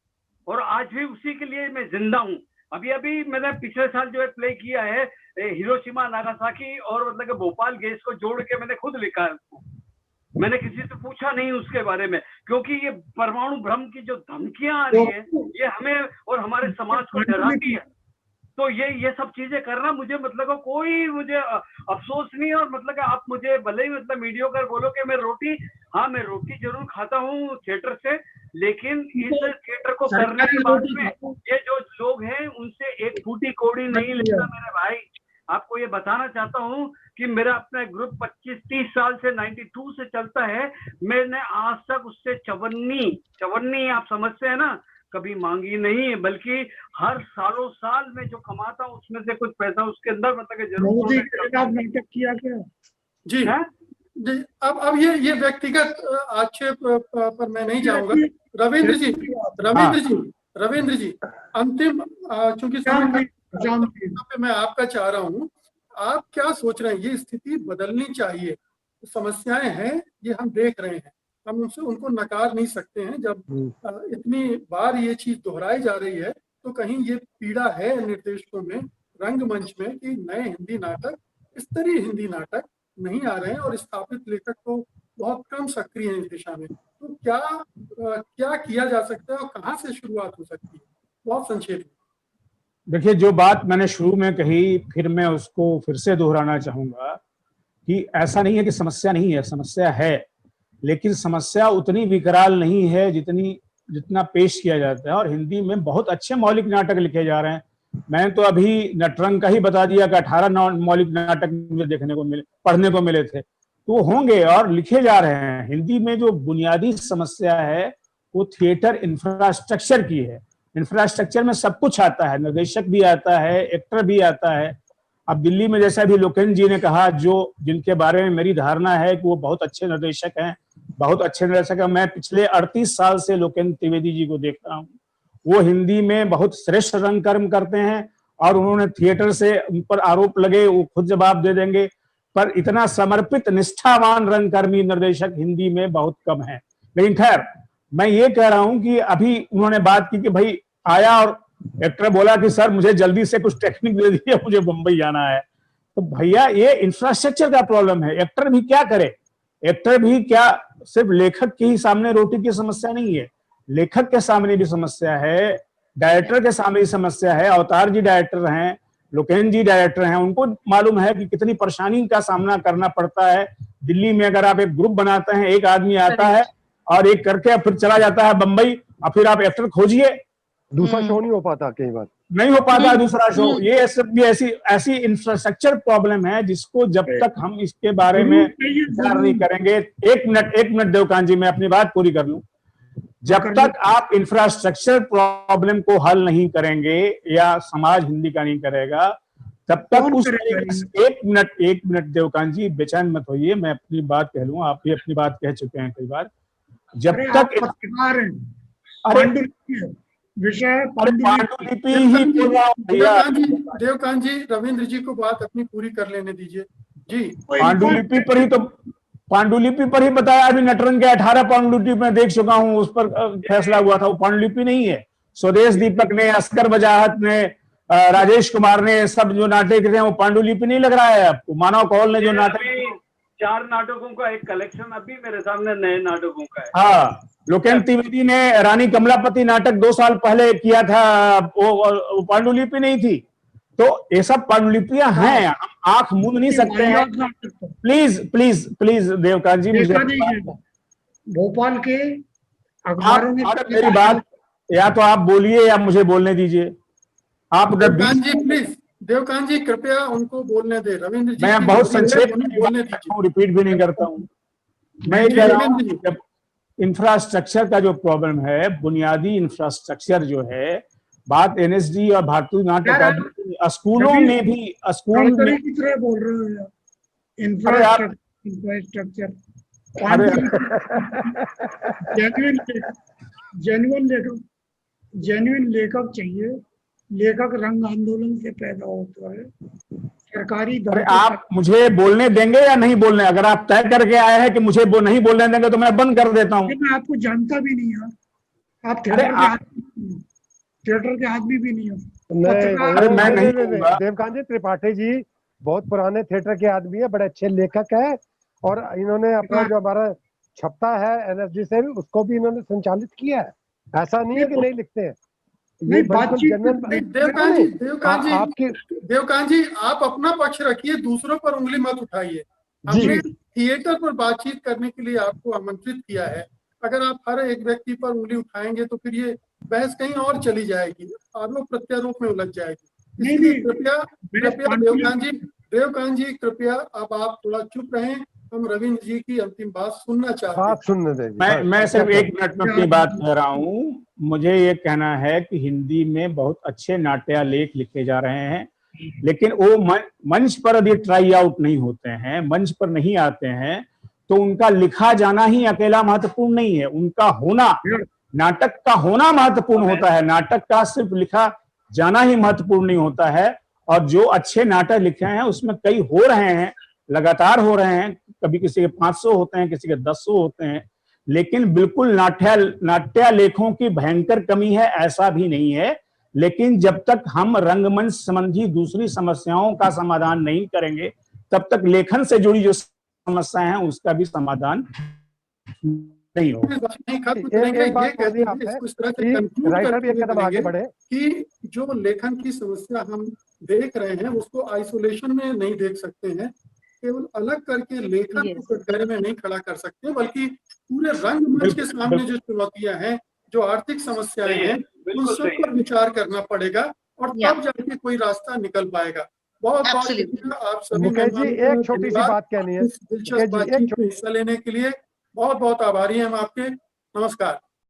और आज भी उसी के लिए मैं जिंदा हूँ। अभी मैंने पिछले साल जो है प्ले किया है हिरोशिमा नागासाकी और मतलब कि भोपाल गैस को जोड़ के मैंने खुद लिखा है उसको। मैंने किसी से पूछा नहीं उसके बारे में, क्योंकि ये परमाणु भ्रम की जो धमकियां आ रही है ये हमें और हमारे समाज को डराती है। तो ये सब चीजें करना मुझे मतलब कोई मुझे अफसोस नहीं है। और मतलब आप मुझे भले ही मतलब मीडियोकर बोलो कि मैं रोटी जरूर खाता हूँ थिएटर से, लेकिन इस थिएटर को करने के बाद में ये जो लोग हैं उनसे एक फूटी कौड़ी नहीं लेता मेरे भाई। आपको ये बताना चाहता हूँ कि मेरा अपना ग्रुप 25-30 साल से 92 से चलता है। मैंने आज तक उससे चवन्नी आप समझते हैं ना, कभी मांगी नहीं, बल्कि हर सालों साल में जो कमाता हूँ उसमें से कुछ पैसा उसके अंदर मतलब जरूर नाटक किया क्या जी है? जी। अब ये व्यक्तिगत आक्षेप पर मैं नहीं जाऊंगा। रविंद्र जी अंतिम, चूंकि पे मैं आपका चाह रहा हूँ, आप क्या सोच रहे हैं? ये स्थिति बदलनी चाहिए, समस्याएं हैं ये हम देख रहे हैं, हम उनको नकार नहीं सकते हैं। जब इतनी बार ये चीज दोहराई जा रही है तो कहीं ये पीड़ा है निर्देशकों में, रंगमंच में, कि नए हिंदी नाटक, स्तरीय हिंदी नाटक नहीं आ रहे हैं और स्थापित लेखक तो बहुत कम सक्रिय हैं इस दिशा में। तो क्या किया जा सकता है और कहाँ से शुरुआत हो सकती है? बहुत संक्षेप में। देखिए, जो बात मैंने शुरू में कही फिर मैं उसको फिर से दोहराना चाहूंगा कि ऐसा नहीं है कि समस्या नहीं है, समस्या है, लेकिन समस्या उतनी विकराल नहीं है जितना पेश किया जाता है। और हिंदी में बहुत अच्छे मौलिक नाटक लिखे जा रहे हैं। मैंने तो अभी नटरंग का ही बता दिया कि 18 मौलिक नाटक मुझे पढ़ने को मिले थे, तो होंगे और लिखे जा रहे हैं। हिंदी में जो बुनियादी समस्या है वो थिएटर इंफ्रास्ट्रक्चर की है। इंफ्रास्ट्रक्चर में सब कुछ आता है, निर्देशक भी आता है, एक्टर भी आता है। अब दिल्ली में जैसा भी लोकेंद्र जी ने कहा, जिनके बारे में मेरी धारणा है कि वो बहुत अच्छे निर्देशक हैं, मैं पिछले 38 साल से लोकेंद्र त्रिवेदी जी को देख रहा हूँ। वो हिंदी में बहुत श्रेष्ठ रंगकर्म करते हैं और उन्होंने थिएटर से उन पर आरोप लगे वो खुद जवाब दे देंगे, पर इतना समर्पित निष्ठावान रंगकर्मी निर्देशक हिंदी में बहुत कम है। लेकिन खैर, मैं ये कह रहा हूं कि अभी उन्होंने बात की कि भाई आया और एक्टर बोला कि सर मुझे जल्दी से कुछ टेक्निक दे दीजिए, मुझे मुंबई जाना है। तो भैया ये इंफ्रास्ट्रक्चर का प्रॉब्लम है। एक्टर भी क्या करे? एक्टर भी क्या सिर्फ लेखक के ही सामने रोटी की समस्या नहीं है, लेखक के सामने भी समस्या है, डायरेक्टर के सामने भी समस्या है। अवतार जी डायरेक्टर हैं, लोकेंद्र जी डायरेक्टर हैं, उनको मालूम है कि कितनी परेशानी का सामना करना पड़ता है। दिल्ली में अगर आप एक ग्रुप बनाते हैं, एक आदमी आता है और एक करके फिर चला जाता है बंबई, और फिर आप एक्टर खोजिए, दूसरा शो नहीं हो पाता, कई बार नहीं हो पाता दूसरा शो। ये सब भी ऐसी इंफ्रास्ट्रक्चर प्रॉब्लम है जिसको जब तक हम इसके बारे में विचार नहीं करेंगे। एक मिनट देवकांत जी, मैं अपनी बात पूरी कर लूं। जब तक आप इंफ्रास्ट्रक्चर प्रॉब्लम को हल नहीं करेंगे या समाज हिंदी का नहीं करेगा, तब तक कौन उस करेगा तरीके से एक मिनट देवकांत जी, बेचैन मत होइए, मैं अपनी बात कह लूं, आप भी अपनी बात कह चुके हैं कई बार। जब अरे तक आप पत्रकार हैं, अरे पांडुलिपि है, विषय है पांडुलिपि पांडुलिपि। ही बोल रहा हूं भैया। देवकांत जी रविंद्र जी को बात अपनी पूरी कर लेने दीजिए जी। पांडुलिपि पर ही तो, पांडुलिपि पर ही बताया अभी, नटरंग के 18 पांडुलिपि मैं देख चुका हूं, उस पर फैसला हुआ था, वो पांडुलिपि नहीं है। स्वदेश दीपक ने, अस्कर वजाहत ने, राजेश कुमार ने, सब जो नाटक थे वो पांडुलिपि नहीं लग रहा है आपको? मानव कौल ने जो नाटक, 4 नाटकों का एक कलेक्शन अभी मेरे सामने नए नाटकों का है। हाँ, लोकेन त्रिवेदी ने रानी कमलापति नाटक 2 साल पहले किया था, वो पांडुलिपि नहीं थी। तो ये सब पांडुलिपियां हैं, हम आंख मूंद नहीं सकते हैं। प्लीज प्लीज प्लीज देवकांत जी, मुझे भोपाल के अखबारों में मेरी बात या तो आप बोलिए या मुझे बोलने दीजिए। आप देवकांत जी प्लीज, देवकांत जी कृपया उनको बोलने दे। रविंद्र जी मैं बहुत संक्षेप में बोलने दीजिए, रिपीट भी नहीं करता हूँ। मैं ये कह रहा हूँ, जब इंफ्रास्ट्रक्चर का जो प्रॉब्लम है, बुनियादी इंफ्रास्ट्रक्चर जो है, बात एनएसडी और भारतीय नाट्य अकादमी, स्कूलों में भी, स्कूल में की तरह बोल रहे हो, इंफ्रास्ट्रक्चर जेन्युइन लेखक चाहिए। लेखक रंग आंदोलन से पैदा होता है, सरकारी। अरे आप मुझे बोलने देंगे या नहीं बोलने? अगर आप तय करके आए हैं कि मुझे नहीं बोलने देंगे तो मैं बंद कर देता हूँ। मैं आपको जानता भी नहीं हूँ, आप थिएटर के आदमी भी नहीं हो। देवकांत जी त्रिपाठी जी बहुत पुराने थिएटर के आदमी है, बड़े अच्छे लेखक है, और इन्होंने अपना जो हमारा छपता है एनएसडी से, उसको भी इन्होंने संचालित किया है। ऐसा नहीं है कि नहीं लिखते हैं। नहीं, बातचीत देवकांत जी आप अपना पक्ष रखिए, दूसरों पर उंगली मत उठाइए। हमने थिएटर पर बातचीत करने के लिए आपको आमंत्रित किया है। अगर आप हर एक व्यक्ति पर उंगली उठाएंगे तो फिर ये बहस कहीं और चली जाएगी, आरोप प्रत्यारोप में उलझ जाएगी। इसलिए कृपया देवकांत जी कृपया अब आप थोड़ा चुप रहें, हम रविंद्र जी की अंतिम बात सुनना चाहते हैं। सुनने दें। मैं सिर्फ 1 मिनट में अपनी बात कह रहा हूँ। मुझे ये कहना है कि हिंदी में बहुत अच्छे नाट्यालेख लिखे जा रहे हैं, लेकिन वो मंच पर यदि ट्राई आउट नहीं होते हैं, मंच पर नहीं आते हैं, तो उनका लिखा जाना ही अकेला महत्वपूर्ण नहीं है, उनका होना, नाटक का होना महत्वपूर्ण होता है। नाटक का सिर्फ लिखा जाना ही महत्वपूर्ण नहीं होता है। और जो अच्छे नाटक लिखे हैं उसमें कई हो रहे हैं, लगातार हो रहे हैं, कभी किसी के 500 होते हैं, किसी के 1000 होते हैं, लेकिन बिल्कुल नाट्यालेखों की भयंकर कमी है ऐसा भी नहीं है। लेकिन जब तक हम रंगमंच संबंधी दूसरी समस्याओं का समाधान नहीं करेंगे, तब तक लेखन से जुड़ी जो समस्याएं हैं उसका भी समाधान नहीं होगा। कि जो लेखन की समस्या हम देख रहे हैं उसको आइसोलेशन में नहीं देख सकते हैं, केवल अलग करके लेखन को कटघरे में नहीं खड़ा कर सकते, बल्कि पूरे रंगमंच के सामने जो चुनौतियां हैं, जो आर्थिक समस्याएं हैं, उन सब पर विचार करना पड़ेगा और तब जाके कोई रास्ता निकल पाएगा। बहुत बहुत आप सभी एक छोटी सी बात कहनी है, दिलचस्प बातचीत में हिस्सा लेने के लिए बहुत बहुत आभारी हैं हम आपके। नमस्कार।